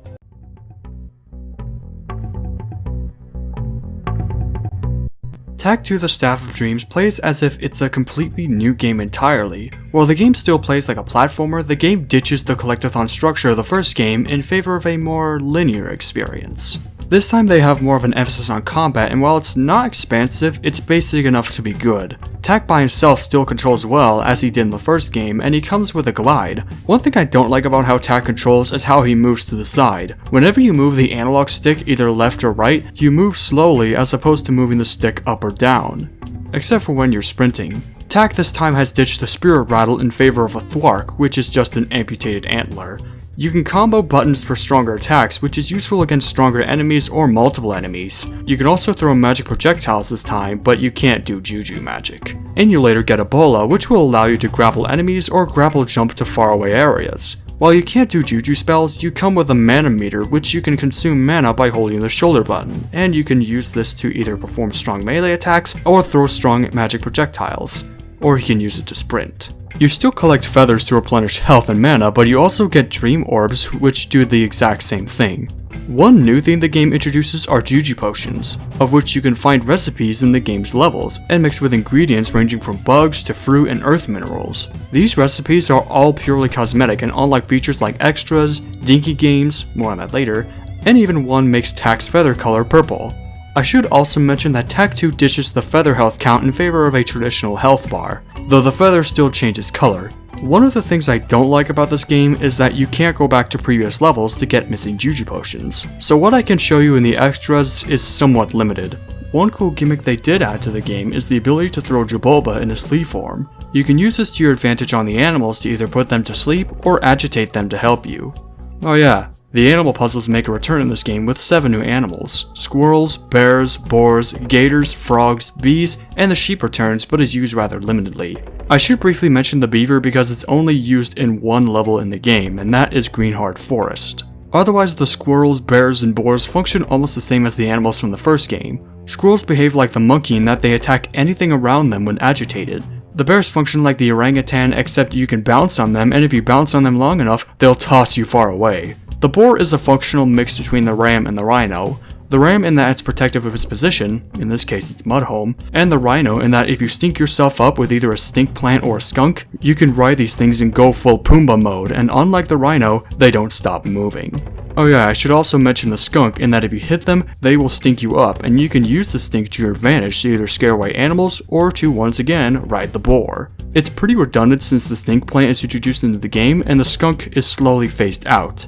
Tak 2 The Staff of Dreams plays as if it's a completely new game entirely. While the game still plays like a platformer, the game ditches the collectathon structure of the first game in favor of a more linear experience. This time they have more of an emphasis on combat, and while it's not expansive, it's basic enough to be good. Tak by himself still controls well, as he did in the first game, and he comes with a glide. One thing I don't like about how Tak controls is how he moves to the side. Whenever you move the analog stick either left or right, you move slowly as opposed to moving the stick up or down. Except for when you're sprinting. Tak this time has ditched the spirit rattle in favor of a thwark, which is just an amputated antler. You can combo buttons for stronger attacks, which is useful against stronger enemies or multiple enemies. You can also throw magic projectiles this time, but you can't do Juju magic. And you later get Ebola, which will allow you to grapple enemies or grapple jump to faraway areas. While you can't do Juju spells, you come with a mana meter, which you can consume mana by holding the shoulder button, and you can use this to either perform strong melee attacks or throw strong magic projectiles, or you can use it to sprint. You still collect feathers to replenish health and mana, but you also get dream orbs, which do the exact same thing. One new thing the game introduces are Juju potions, of which you can find recipes in the game's levels, and mixed with ingredients ranging from bugs to fruit and earth minerals. These recipes are all purely cosmetic, and unlike features like extras, dinky games, more on that later, and even one makes Tak's feather color purple. I should also mention that Tak 2 ditches the feather health count in favor of a traditional health bar, though the feather still changes color. One of the things I don't like about this game is that you can't go back to previous levels to get missing Juju potions, so what I can show you in the extras is somewhat limited. One cool gimmick they did add to the game is the ability to throw Jabulba in a sleep form. You can use this to your advantage on the animals to either put them to sleep or agitate them to help you. Oh yeah, the animal puzzles make a return in this game with 7 new animals. Squirrels, bears, boars, gators, frogs, bees, and the sheep returns, but is used rather limitedly. I should briefly mention the beaver because it's only used in one level in the game, and that is Greenheart Forest. Otherwise, the squirrels, bears, and boars function almost the same as the animals from the first game. Squirrels behave like the monkey in that they attack anything around them when agitated. The bears function like the orangutan, except you can bounce on them, and if you bounce on them long enough, they'll toss you far away. The boar is a functional mix between the ram and the rhino. The ram in that it's protective of its position, in this case it's mud home, and the rhino in that if you stink yourself up with either a stink plant or a skunk, you can ride these things and go full Pumbaa mode, and unlike the rhino, they don't stop moving. Oh yeah, I should also mention the skunk in that if you hit them, they will stink you up, and you can use the stink to your advantage to either scare away animals or to once again ride the boar. It's pretty redundant since the stink plant is introduced into the game and the skunk is slowly phased out.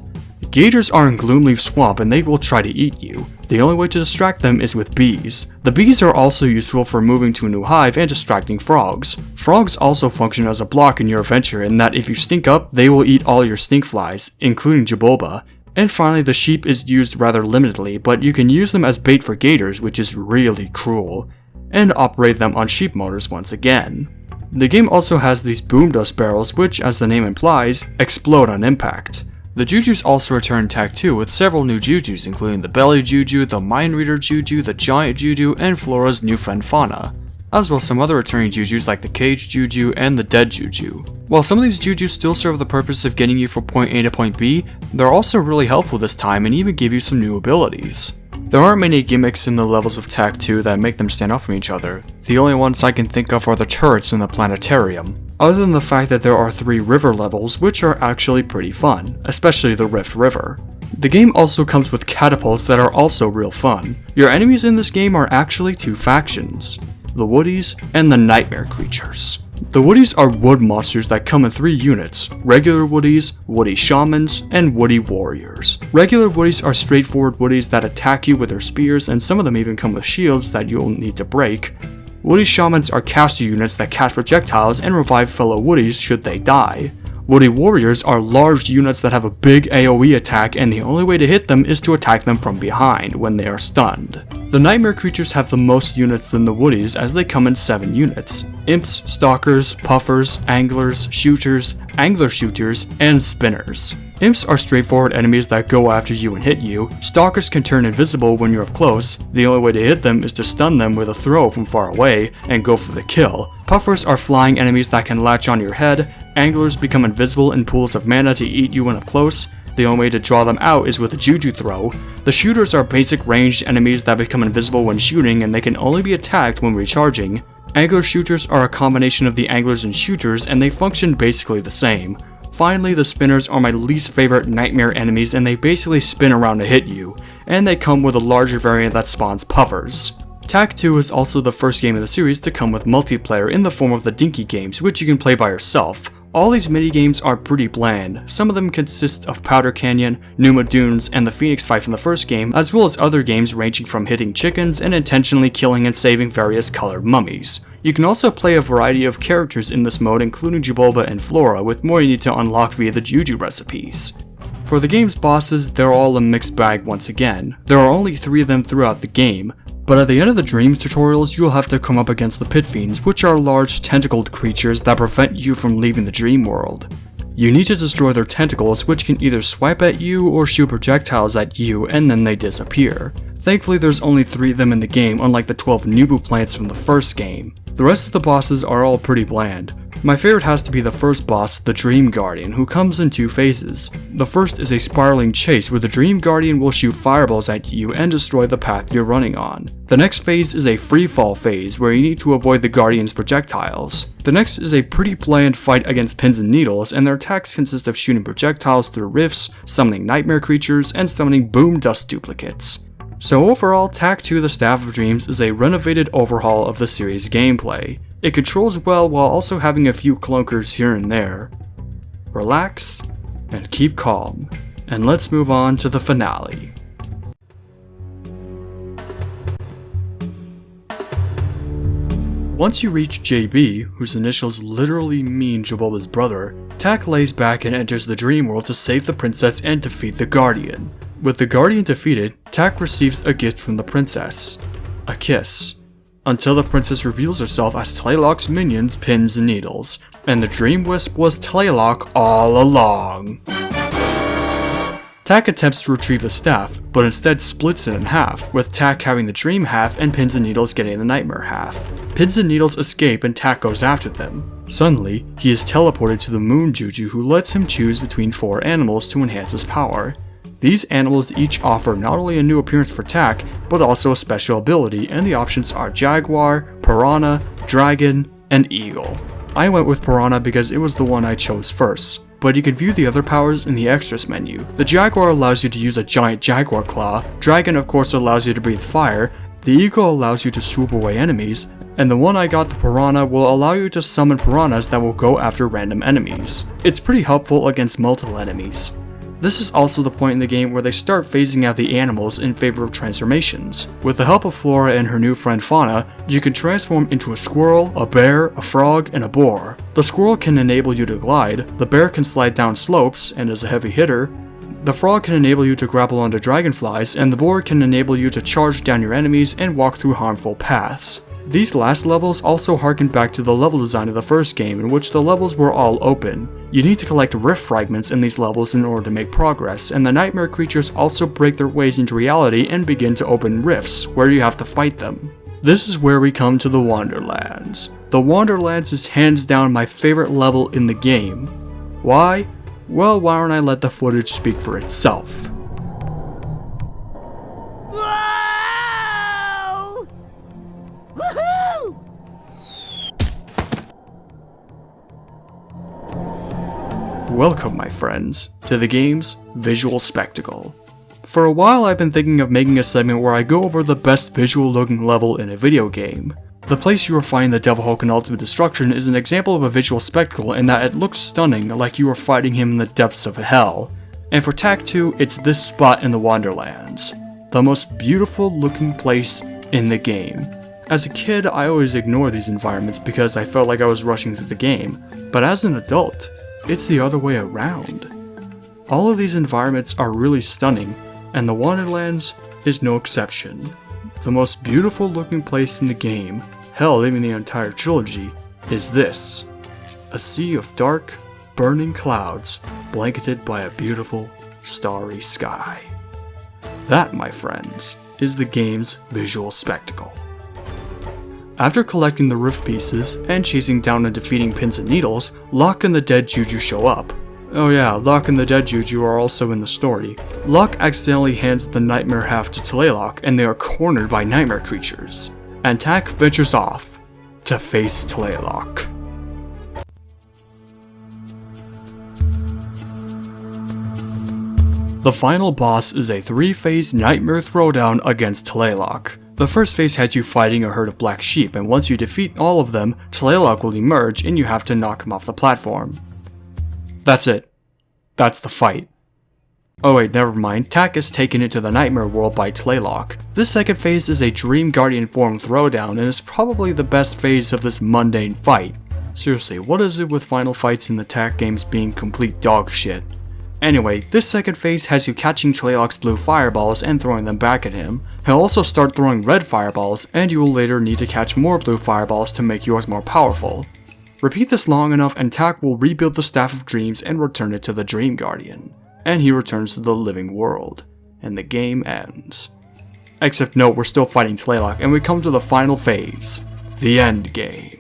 Gators are in Gloomleaf Swamp and they will try to eat you. The only way to distract them is with bees. The bees are also useful for moving to a new hive and distracting frogs. Frogs also function as a block in your adventure in that if you stink up, they will eat all your stink flies, including Jabulba. And finally, the sheep is used rather limitedly, but you can use them as bait for gators, which is really cruel, and operate them on sheep motors once again. The game also has these boom dust barrels which, as the name implies, explode on impact. The Jujus also return in Tak 2 with several new Jujus, including the Belly Juju, the Mind Reader Juju, the Giant Juju, and Flora's new friend Fauna, as well as some other returning Jujus like the Cage Juju and the Dead Juju. While some of these Jujus still serve the purpose of getting you from point A to point B, they're also really helpful this time and even give you some new abilities. There aren't many gimmicks in the levels of Tak 2 that make them stand out from each other. The only ones I can think of are the turrets in the planetarium, other than the fact that there are 3 river levels which are actually pretty fun, especially the Rift River. The game also comes with catapults that are also real fun. Your enemies in this game are actually 2 factions, the Woodies and the Nightmare Creatures. The Woodies are wood monsters that come in 3 units, regular Woodies, Woody Shamans, and Woody Warriors. Regular Woodies are straightforward Woodies that attack you with their spears, and some of them even come with shields that you'll need to break. Woody Shamans are caster units that cast projectiles and revive fellow Woodies should they die. Woody Warriors are large units that have a big AoE attack, and the only way to hit them is to attack them from behind when they are stunned. The Nightmare Creatures have the most units than the Woodies as they come in 7 units. Imps, Stalkers, Puffers, Anglers, Shooters, Angler Shooters, and Spinners. Imps are straightforward enemies that go after you and hit you. Stalkers can turn invisible when you're up close. The only way to hit them is to stun them with a throw from far away and go for the kill. Puffers are flying enemies that can latch on your head. Anglers become invisible in pools of mana to eat you when up close. The only way to draw them out is with a Juju throw. The Shooters are basic ranged enemies that become invisible when shooting and they can only be attacked when recharging. Angler Shooters are a combination of the Anglers and Shooters and they function basically the same. Finally, the Spinners are my least favorite nightmare enemies and they basically spin around to hit you. and they come with a larger variant that spawns puffers. Tak 2 is also the first game in the series to come with multiplayer in the form of the Dinky games, which you can play by yourself. All these minigames are pretty bland. Some of them consist of Powder Canyon, Numa Dunes, and the Phoenix fight from the first game, as well as other games ranging from hitting chickens and intentionally killing and saving various colored mummies. You can also play a variety of characters in this mode, including Jubulba and Flora, with more you need to unlock via the Juju recipes. For the game's bosses, they're all a mixed bag once again. There are only 3 of them throughout the game, but at the end of the Dreams tutorials, you'll have to come up against the Pit Fiends, which are large tentacled creatures that prevent you from leaving the dream world. You need to destroy their tentacles, which can either swipe at you or shoot projectiles at you, and then they disappear. Thankfully, there's only 3 of them in the game, unlike the 12 Nubu plants from the first game. The rest of the bosses are all pretty bland. My favorite has to be the first boss, the Dream Guardian, who comes in 2 phases. The first is a spiraling chase where the Dream Guardian will shoot fireballs at you and destroy the path you're running on. The next phase is a Freefall phase where you need to avoid the Guardian's projectiles. The next is a pretty bland fight against pins and needles, and their attacks consist of shooting projectiles through rifts, summoning nightmare creatures, and summoning boom dust duplicates. So overall, Tak 2 The Staff of Dreams is a renovated overhaul of the series' gameplay. It controls well while also having a few clunkers here and there. Relax and keep calm, and let's move on to the finale. Once you reach JB, whose initials literally mean Jubulba's brother, Tak lays back and enters the dream world to save the princess and defeat the Guardian. With the Guardian defeated, Tak receives a gift from the princess. A kiss. Until the princess reveals herself as Tlaloc's minions, Pins and Needles, and the Dream Wisp was Tlaloc all along. Tak attempts to retrieve the staff, but instead splits it in half, with Tak having the dream half and Pins and Needles getting the nightmare half. Pins and Needles escape and Tak goes after them. Suddenly, he is teleported to the Moon Juju, who lets him choose between 4 animals to enhance his power. These animals each offer not only a new appearance for Tak, but also a special ability, and the options are Jaguar, Piranha, Dragon, and Eagle. I went with Piranha because it was the one I chose first, but you can view the other powers in the extras menu. The Jaguar allows you to use a giant jaguar claw, Dragon of course allows you to breathe fire, the Eagle allows you to swoop away enemies, and the one I got, the Piranha, will allow you to summon piranhas that will go after random enemies. It's pretty helpful against multiple enemies. This is also the point in the game where they start phasing out the animals in favor of transformations. With the help of Flora and her new friend Fauna, you can transform into a squirrel, a bear, a frog, and a boar. The squirrel can enable you to glide, the bear can slide down slopes and is a heavy hitter, the frog can enable you to grapple onto dragonflies, and the boar can enable you to charge down your enemies and walk through harmful paths. These last levels also harken back to the level design of the first game, in which the levels were all open. You need to collect rift fragments in these levels in order to make progress, and the nightmare creatures also break their ways into reality and begin to open rifts, where you have to fight them. This is where we come to the Wanderlands. The Wanderlands is hands down my favorite level in the game. Why? Well, why don't I let the footage speak for itself? Welcome, my friends, to the game's visual spectacle. For a while I've been thinking of making a segment where I go over the best visual looking level in a video game. The place you will find the Devil Hulk in Ultimate Destruction is an example of a visual spectacle in that it looks stunning, like you are fighting him in the depths of hell. And for Tak 2, it's this spot in the Wanderlands. The most beautiful looking place in the game. As a kid, I always ignored these environments because I felt like I was rushing through the game, but as an adult, it's the other way around. All of these environments are really stunning, and the Wanderlands is no exception. The most beautiful looking place in the game, hell even the entire trilogy, is this. A sea of dark, burning clouds blanketed by a beautiful, starry sky. That, my friends, is the game's visual spectacle. After collecting the rift pieces and chasing down and defeating Pins and Needles, Locke and the dead Juju show up. Oh yeah, Locke and the dead Juju are also in the story. Locke accidentally hands the nightmare half to Tlaloc and they are cornered by nightmare creatures. And Tak ventures off to face Tlaloc. The final boss is a 3-phase nightmare throwdown against Tlaloc. The first phase has you fighting a herd of black sheep, and once you defeat all of them, Tlaloc will emerge and you have to knock him off the platform. That's it. That's the fight. Oh wait, never mind, Tak is taken into the nightmare world by Tlaloc. This second phase is a Dream Guardian form throwdown and is probably the best phase of this mundane fight. Seriously, what is it with final fights in the Tak games being complete dog shit? Anyway, this second phase has you catching Tlaloc's blue fireballs and throwing them back at him. He'll also start throwing red fireballs, and you will later need to catch more blue fireballs to make yours more powerful. Repeat this long enough and Tak will rebuild the Staff of Dreams and return it to the Dream Guardian. And he returns to the living world. And the game ends. Except no, we're still fighting Tlaloc, and we come to the final phase. The end game.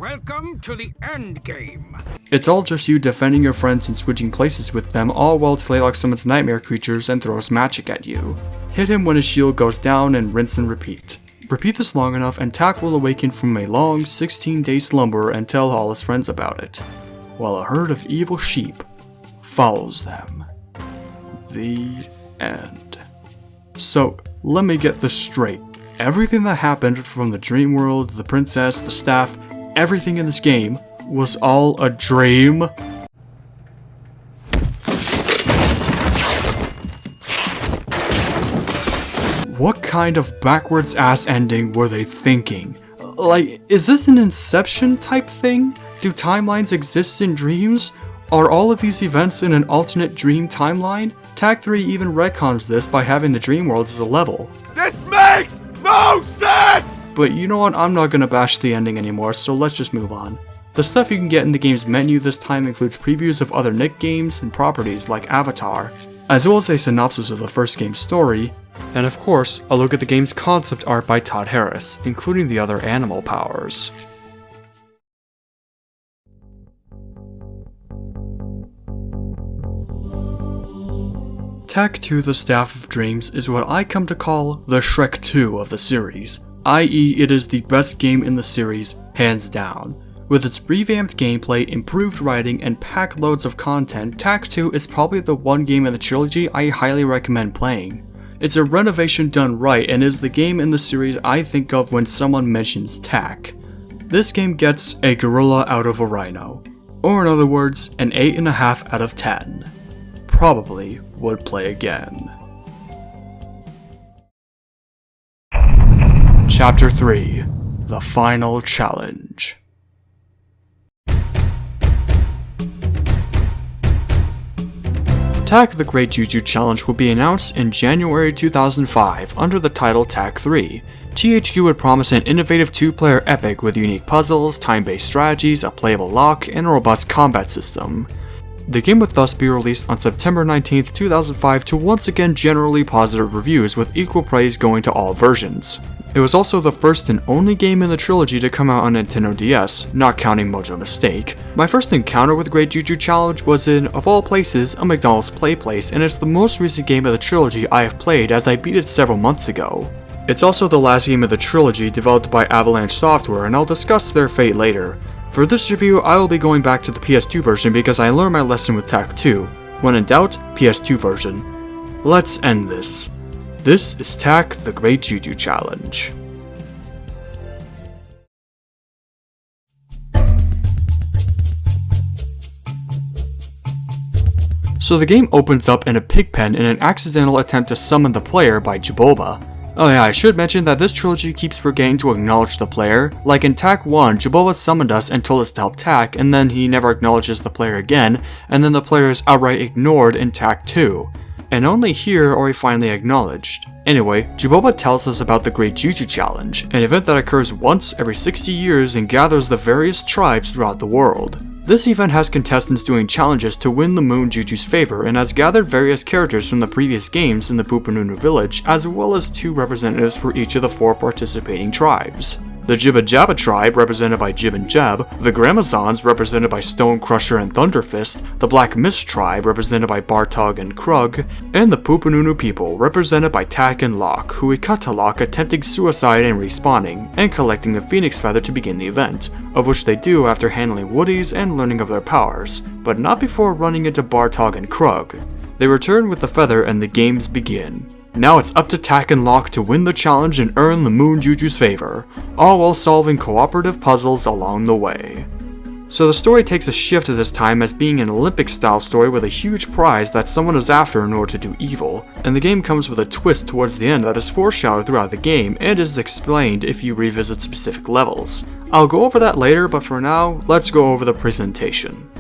Welcome to the end game. It's all just you defending your friends and switching places with them, all while Tlaloc summons nightmare creatures and throws magic at you. Hit him when his shield goes down and rinse and repeat. Repeat this long enough and Tak will awaken from a long 16-day slumber and tell all his friends about it, while a herd of evil sheep follows them. The end. So, let me get this straight. Everything that happened from the dream world, the princess, the staff, everything in this game was all a dream? What kind of backwards ass ending were they thinking? Like, is this an Inception type thing? Do timelines exist in dreams? Are all of these events in an alternate dream timeline? Tak 3 even retcons this by having the dream world as a level. This makes no sense! But you know what, I'm not gonna bash the ending anymore, so let's just move on. The stuff you can get in the game's menu this time includes previews of other Nick games and properties like Avatar, as well as a synopsis of the first game's story, and of course, a look at the game's concept art by Todd Harris, including the other animal powers. Tak 2 The Staff of Dreams is what I come to call the Shrek 2 of the series, i.e. it is the best game in the series, hands down. With its revamped gameplay, improved writing, and packed loads of content, Tak 2 is probably the one game in the trilogy I highly recommend playing. It's a renovation done right and is the game in the series I think of when someone mentions Tak. This game gets a gorilla out of a rhino, or in other words, an 8.5 out of 10. Probably would play again. Chapter 3: The Final Challenge. Tak the Great Juju Challenge will be announced in January 2005 under the title Tak 3. THQ would promise an innovative 2-player epic with unique puzzles, time-based strategies, a playable lock, and a robust combat system. The game would thus be released on September 19, 2005 to once again generally positive reviews with equal praise going to all versions. It was also the first and only game in the trilogy to come out on Nintendo DS, not counting Mojo Mistake. My first encounter with Great Juju Challenge was in, of all places, a McDonald's Play Place, and it's the most recent game of the trilogy I have played as I beat it several months ago. It's also the last game of the trilogy developed by Avalanche Software, and I'll discuss their fate later. For this review, I will be going back to the PS2 version because I learned my lesson with Tak 2. When in doubt, PS2 version. Let's end this. This is Tak the Great Juju Challenge. So the game opens up in a pig pen in an accidental attempt to summon the player by Jiboba. Oh yeah, I should mention that this trilogy keeps forgetting to acknowledge the player. Like in Tak 1, Jiboba summoned us and told us to help Tak, and then he never acknowledges the player again, and then the player is outright ignored in Tak 2. And only here are we finally acknowledged. Anyway, Jiboba tells us about the Great Juju Challenge, an event that occurs once every 60 years and gathers the various tribes throughout the world. This event has contestants doing challenges to win the Moon Juju's favor and has gathered various characters from the previous games in the Pupanunu village, as well as 2 representatives for each of the 4 participating tribes. The Jibba Jabba tribe, represented by Jib and Jeb, the Gramazons, represented by Stone Crusher and Thunderfist, the Black Mist tribe, represented by Bartog and Krug, and the Pupanunu people, represented by Tak and Locke, who we cut to Locke attempting suicide and respawning, and collecting a phoenix feather to begin the event, of which they do after handling woodies and learning of their powers. but not before running into Bartok and Krug. They return with the feather and the games begin. Now it's up to Tak and Locke to win the challenge and earn the Moon Juju's favor, all while solving cooperative puzzles along the way. So the story takes a shift at this time as being an Olympic-style story with a huge prize that someone is after in order to do evil, and the game comes with a twist towards the end that is foreshadowed throughout the game and is explained if you revisit specific levels. I'll go over that later, but for now, let's go over the presentation.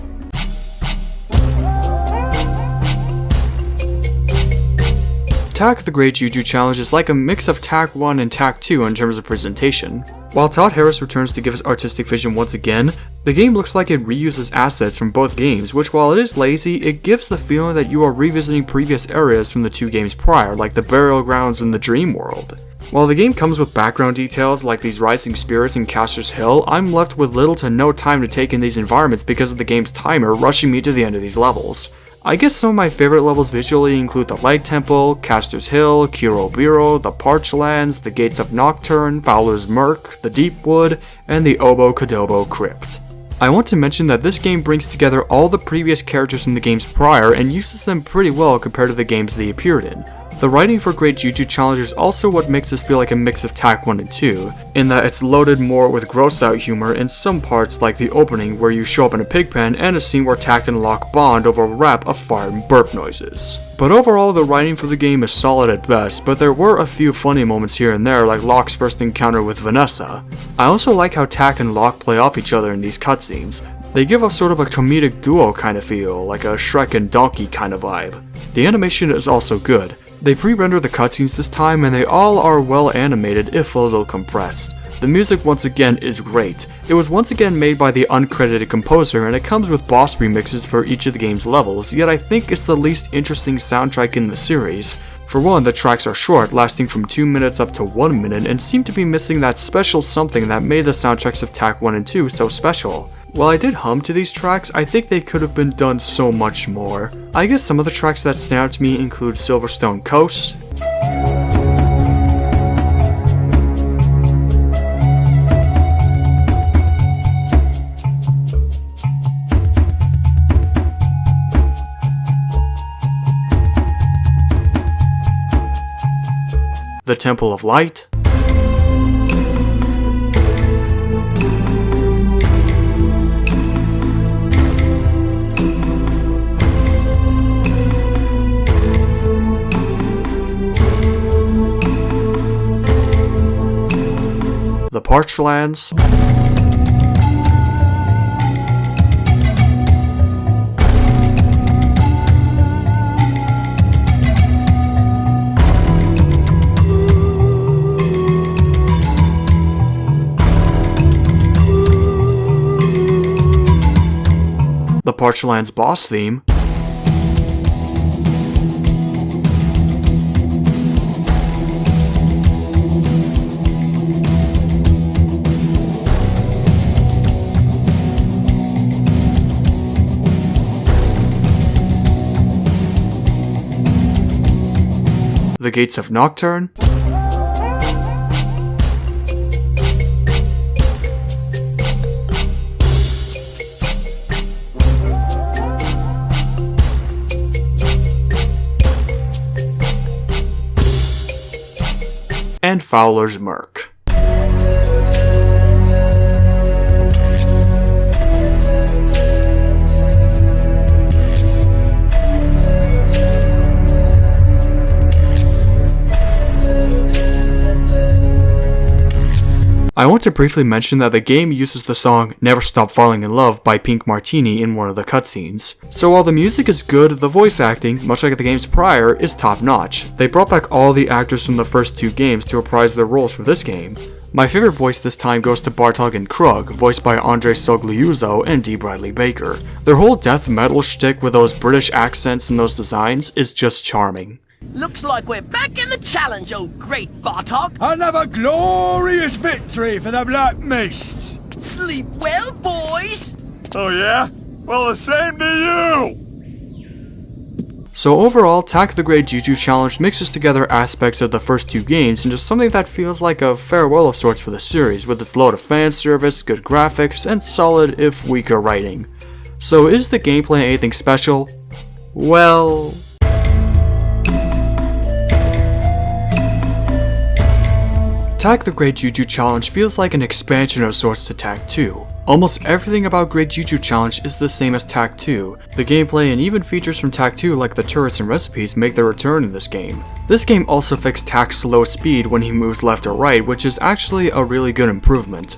Tak the Great Juju Challenge is like a mix of Tak 1 and Tak 2 in terms of presentation. While Todd Harris returns to give us artistic vision once again, the game looks like it reuses assets from both games, which while it is lazy, it gives the feeling that you are revisiting previous areas from the two games prior, like the burial grounds and the dream world. While the game comes with background details like these rising spirits in Caster's Hill, I'm left with little to no time to take in these environments because of the game's timer rushing me to the end of these levels. I guess some of my favorite levels visually include the Light Temple, Caster's Hill, Kirobiro, the Parched Lands, the Gates of Nocturne, Fowler's Murk, the Deep Wood, and the Obo Kodobo Crypt. I want to mention that this game brings together all the previous characters from the games prior and uses them pretty well compared to the games they appeared in. The writing for Great Juju Challenge is also what makes this feel like a mix of Tak 1 and 2, in that it's loaded more with gross-out humor in some parts like the opening where you show up in a pig pen and a scene where Tak and Locke bond over a rap of fart and burp noises. But overall, the writing for the game is solid at best, but there were a few funny moments here and there like Locke's first encounter with Vanessa. I also like how Tak and Locke play off each other in these cutscenes. They give us sort of a comedic duo kind of feel, like a Shrek and Donkey kind of vibe. The animation is also good. They pre-render the cutscenes this time and they all are well animated if a little compressed. The music once again is great. It was once again made by the uncredited composer and it comes with boss remixes for each of the game's levels, yet I think it's the least interesting soundtrack in the series. For one, the tracks are short, lasting from 2 minutes up to 1 minute, and seem to be missing that special something that made the soundtracks of Tak 1 and 2 so special. While I did hum to these tracks, I think they could have been done so much more. I guess some of the tracks that stand out to me include Silverstone Coast, The Temple of Light, the Parched Lands, the Parched Lands boss theme, the Gates of Nocturne, and Fowler's Murk. I want to briefly mention that the game uses the song Never Stop Falling in Love by Pink Martini in one of the cutscenes. So while the music is good, the voice acting, much like the games prior, is top notch. They brought back all the actors from the first two games to reprise their roles for this game. My favorite voice this time goes to Bartok and Krug, voiced by Andre Sogliuzzo and D. Bradley Baker. Their whole death metal shtick with those British accents and those designs is just charming. Looks like we're back in the challenge, oh great Bartok! Another glorious victory for the Black Mist! Sleep well, boys! Oh yeah? Well, the same to you! So overall, Tak the Great Juju Challenge mixes together aspects of the first two games into something that feels like a farewell of sorts for the series, with its load of fan service, good graphics, and solid, if weaker, writing. So is the gameplay anything special? Well... Tak the Great Juju Challenge feels like an expansion of sorts to Tak 2. Almost everything about Great Juju Challenge is the same as Tak 2. The gameplay and even features from Tak 2 like the turrets and recipes make their return in this game. This game also fixed Tak's slow speed when he moves left or right, which is actually a really good improvement.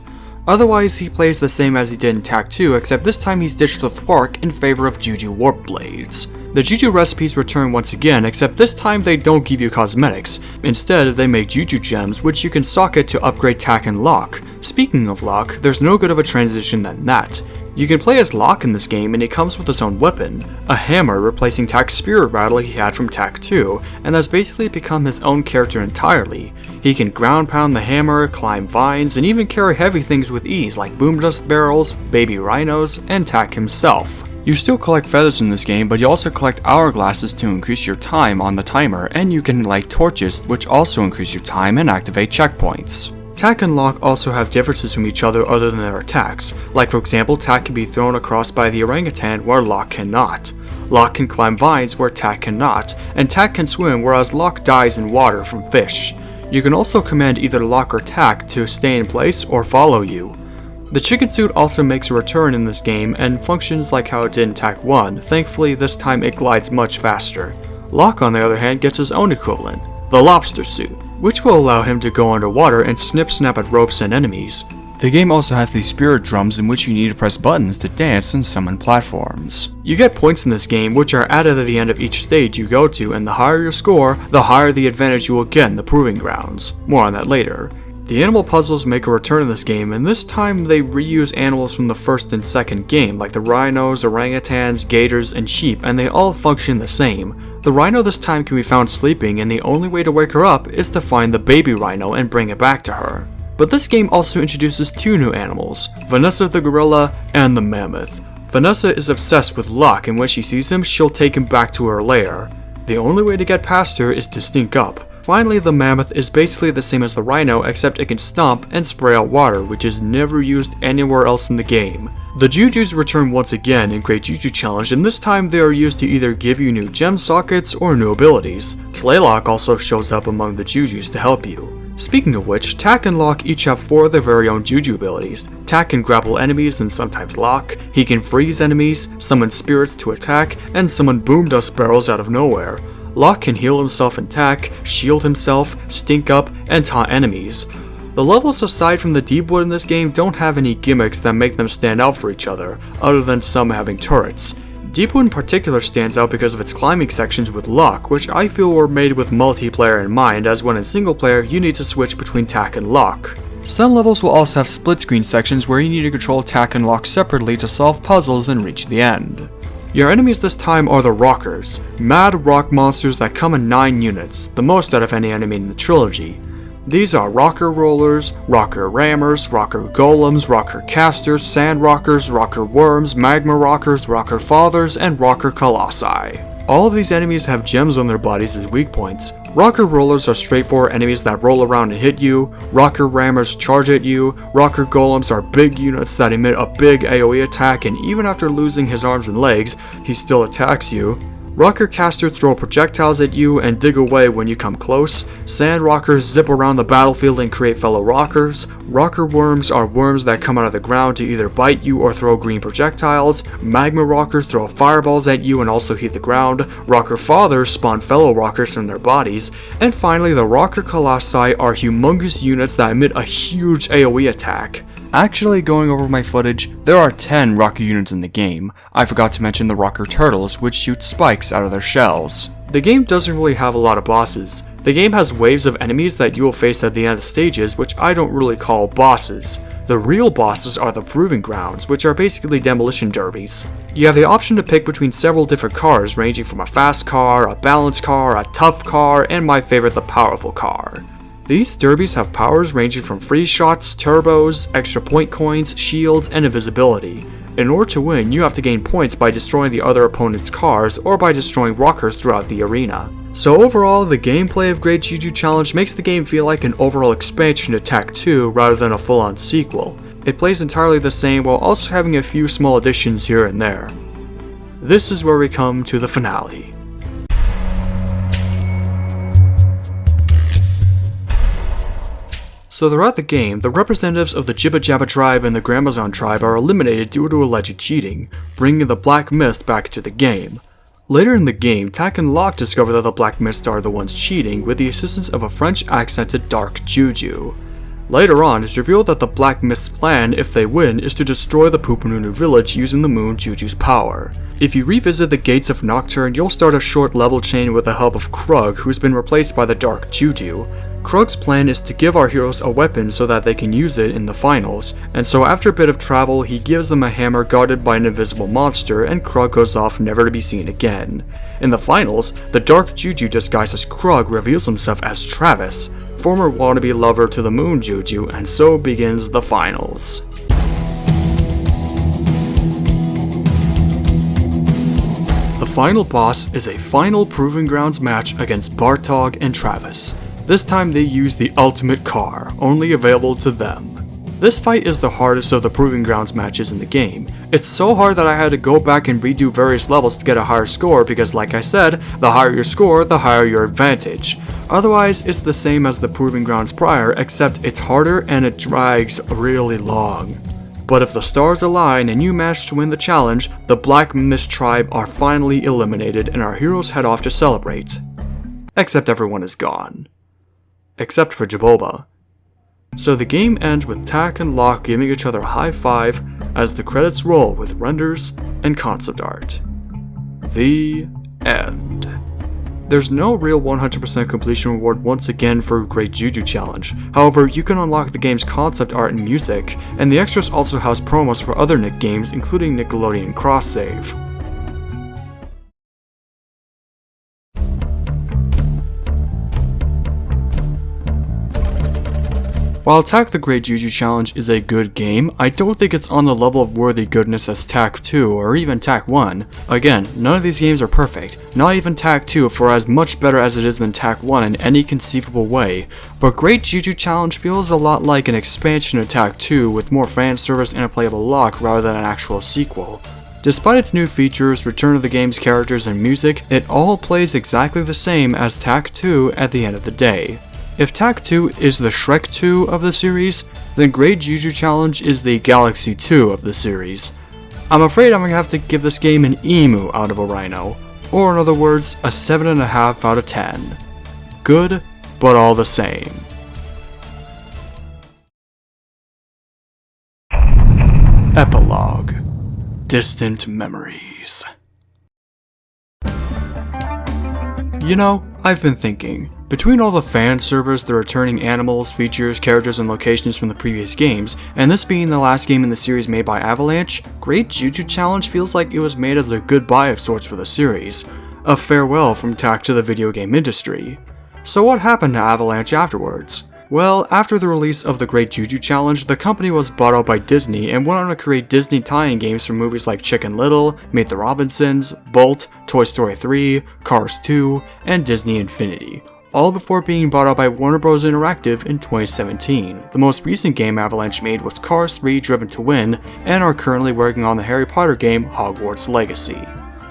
Otherwise, he plays the same as he did in Tak 2, except this time he's ditched the Thwark in favor of Juju Warp Blades. The Juju recipes return once again, except this time they don't give you cosmetics. Instead, they make Juju gems, which you can socket to upgrade Tak and Locke. Speaking of Locke, there's no good of a transition than that. You can play as Locke in this game, and he comes with his own weapon, a hammer replacing Tak's spirit rattle he had from Tak 2, and has basically become his own character entirely. He can ground pound the hammer, climb vines, and even carry heavy things with ease like boom dust barrels, baby rhinos, and Tak himself. You still collect feathers in this game, but you also collect hourglasses to increase your time on the timer, and you can light torches, which also increase your time and activate checkpoints. Tak and Locke also have differences from each other other than their attacks, like for example Tak can be thrown across by the orangutan where Locke cannot. Locke can climb vines where Tak cannot, and Tak can swim whereas Locke dies in water from fish. You can also command either Locke or Tak to stay in place or follow you. The chicken suit also makes a return in this game and functions like how it did in Tak 1, thankfully this time it glides much faster. Locke on the other hand gets his own equivalent, the lobster suit, which will allow him to go underwater and snip-snap at ropes and enemies. The game also has these spirit drums in which you need to press buttons to dance and summon platforms. You get points in this game which are added at the end of each stage you go to, and the higher your score, the higher the advantage you will get in the proving grounds. More on that later. The animal puzzles make a return in this game, and this time they reuse animals from the first and second game, like the rhinos, orangutans, gators, and sheep, and they all function the same. The rhino this time can be found sleeping, and the only way to wake her up is to find the baby rhino and bring it back to her. But this game also introduces two new animals, Vanessa the gorilla and the mammoth. Vanessa is obsessed with Locke, and when she sees him, she'll take him back to her lair. The only way to get past her is to stink up. Finally, the mammoth is basically the same as the rhino, except it can stomp and spray out water, which is never used anywhere else in the game. The Jujus return once again in Great Juju Challenge, and this time they are used to either give you new gem sockets or new abilities. Tlaloc also shows up among the Jujus to help you. Speaking of which, Tak and Locke each have 4 of their very own Juju abilities. Tak can grapple enemies and sometimes lock, he can freeze enemies, summon spirits to attack, and summon boom dust barrels out of nowhere. Locke can heal himself and Tak, shield himself, stink up, and taunt enemies. The levels aside from the Deepwood in this game don't have any gimmicks that make them stand out for each other, other than some having turrets. Deepwood in particular stands out because of its climbing sections with Locke, which I feel were made with multiplayer in mind, as when in single player you need to switch between Tak and Locke. Some levels will also have split screen sections where you need to control Tak and Locke separately to solve puzzles and reach the end. Your enemies this time are the Rockers, mad rock monsters that come in 9 units, the most out of any enemy in the trilogy. These are Rocker Rollers, Rocker Rammers, Rocker Golems, Rocker Casters, Sand Rockers, Rocker Worms, Magma Rockers, Rocker Fathers, and Rocker Colossi. All of these enemies have gems on their bodies as weak points. Rocker Rollers are straightforward enemies that roll around and hit you, Rocker Rammers charge at you, Rocker Golems are big units that emit a big AoE attack, and even after losing his arms and legs, he still attacks you. Rocker Casters throw projectiles at you and dig away when you come close. Sand Rockers zip around the battlefield and create fellow Rockers. Rocker Worms are worms that come out of the ground to either bite you or throw green projectiles. Magma Rockers throw fireballs at you and also heat the ground. Rocker Fathers spawn fellow Rockers from their bodies. And finally, the Rocker Colossi are humongous units that emit a huge AoE attack. Actually, going over my footage, there are 10 Rocker units in the game. I forgot to mention the Rocker Turtles, which shoot spikes out of their shells. The game doesn't really have a lot of bosses. The game has waves of enemies that you will face at the end of stages, which I don't really call bosses. The real bosses are the Proving Grounds, which are basically demolition derbies. You have the option to pick between several different cars, ranging from a fast car, a balanced car, a tough car, and my favorite, the powerful car. These derbies have powers ranging from freeze shots, turbos, extra point coins, shields, and invisibility. In order to win, you have to gain points by destroying the other opponent's cars or by destroying rockers throughout the arena. So overall, the gameplay of Great Juju Challenge makes the game feel like an overall expansion to Tak 2 rather than a full-on sequel. It plays entirely the same while also having a few small additions here and there. This is where we come to the finale. So throughout the game, the representatives of the Jibba Jabba tribe and the Gramazon tribe are eliminated due to alleged cheating, bringing the Black Mist back to the game. Later in the game, Tak and Locke discover that the Black Mist are the ones cheating with the assistance of a French-accented dark Juju. Later on, it's revealed that the Black Mist's plan, if they win, is to destroy the Pupanunu village using the moon Juju's power. If you revisit the Gates of Nocturne, you'll start a short level chain with the help of Krug, who's been replaced by the dark Juju. Krug's plan is to give our heroes a weapon so that they can use it in the finals, and so after a bit of travel, he gives them a hammer guarded by an invisible monster, and Krug goes off never to be seen again. In the finals, the dark Juju disguised as Krug reveals himself as Travis, former wannabe lover to the moon Juju, and so begins the finals. The final boss is a final Proving Grounds match against Bartog and Travis. This time they use the ultimate car, only available to them. This fight is the hardest of the Proving Grounds matches in the game. It's so hard that I had to go back and redo various levels to get a higher score because, like I said, the higher your score, the higher your advantage. Otherwise, it's the same as the Proving Grounds prior, except it's harder and it drags really long. But if the stars align and you manage to win the challenge, the Black Mist tribe are finally eliminated and our heroes head off to celebrate. Except everyone is gone. Except for Jabulba. So the game ends with Tak and Locke giving each other a high five as the credits roll with renders and concept art. The end. There's no real 100% completion reward once again for Great Juju Challenge. However, you can unlock the game's concept art and music, and the extras also house promos for other Nick games including Nickelodeon Cross Save. While Tak the Great Juju Challenge is a good game, I don't think it's on the level of worthy goodness as Tak 2 or even Tak 1. Again, none of these games are perfect, not even Tak 2 for as much better as it is than Tak 1 in any conceivable way, but Great Juju Challenge feels a lot like an expansion of Tak 2 with more fan service and a playable lock rather than an actual sequel. Despite its new features, return of the game's characters and music, it all plays exactly the same as Tak 2 at the end of the day. If Tak 2 is the Shrek 2 of the series, then Great Juju Challenge is the Galaxy 2 of the series. I'm afraid I'm going to have to give this game an emu out of a rhino, or in other words, a 7.5 out of 10. Good, but all the same. Epilogue. Distant Memories. You know, I've been thinking, between all the fan servers, the returning animals, features, characters, and locations from the previous games, and this being the last game in the series made by Avalanche, Great Juju Challenge feels like it was made as a goodbye of sorts for the series. A farewell from Tak to the video game industry. So what happened to Avalanche afterwards? Well, after the release of the Great Juju Challenge, the company was bought out by Disney and went on to create Disney tie-in games for movies like Chicken Little, Meet the Robinsons, Bolt, Toy Story 3, Cars 2, and Disney Infinity, all before being bought out by Warner Bros. Interactive in 2017. The most recent game Avalanche made was Cars 3 Driven to Win, and are currently working on the Harry Potter game Hogwarts Legacy.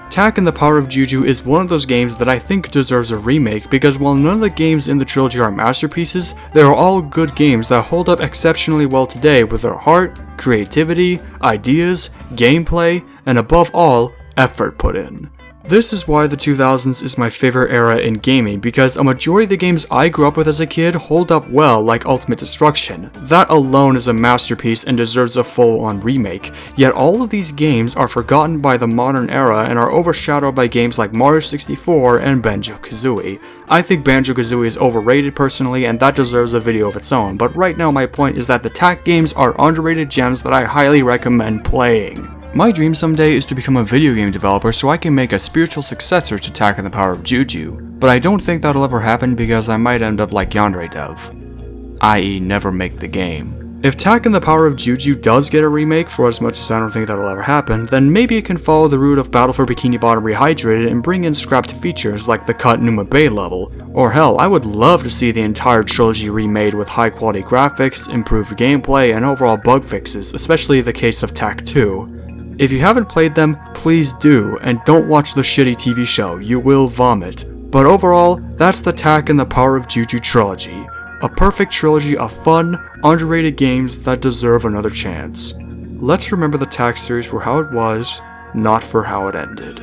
Tak and the Power of Juju is one of those games that I think deserves a remake because while none of the games in the trilogy are masterpieces, they are all good games that hold up exceptionally well today with their heart, creativity, ideas, gameplay, and above all, effort put in. This is why the 2000s is my favorite era in gaming, because a majority of the games I grew up with as a kid hold up well, like Ultimate Destruction. That alone is a masterpiece and deserves a full-on remake, yet all of these games are forgotten by the modern era and are overshadowed by games like Mario 64 and Banjo-Kazooie. I think Banjo-Kazooie is overrated personally, and that deserves a video of its own, but right now my point is that the Tak games are underrated gems that I highly recommend playing. My dream someday is to become a video game developer so I can make a spiritual successor to Tak and the Power of Juju, but I don't think that'll ever happen because I might end up like Yandere Dev, i.e. never make the game. If Tak and the Power of Juju does get a remake, for as much as I don't think that'll ever happen, then maybe it can follow the route of Battle for Bikini Bottom Rehydrated and bring in scrapped features like the cut Numa Bay level. Or hell, I would love to see the entire trilogy remade with high quality graphics, improved gameplay, and overall bug fixes, especially the case of Tak 2. If you haven't played them, please do, and don't watch the shitty TV show, you will vomit. But overall, that's the Tak and the Power of Juju Trilogy. A perfect trilogy of fun, underrated games that deserve another chance. Let's remember the Tak series for how it was, not for how it ended.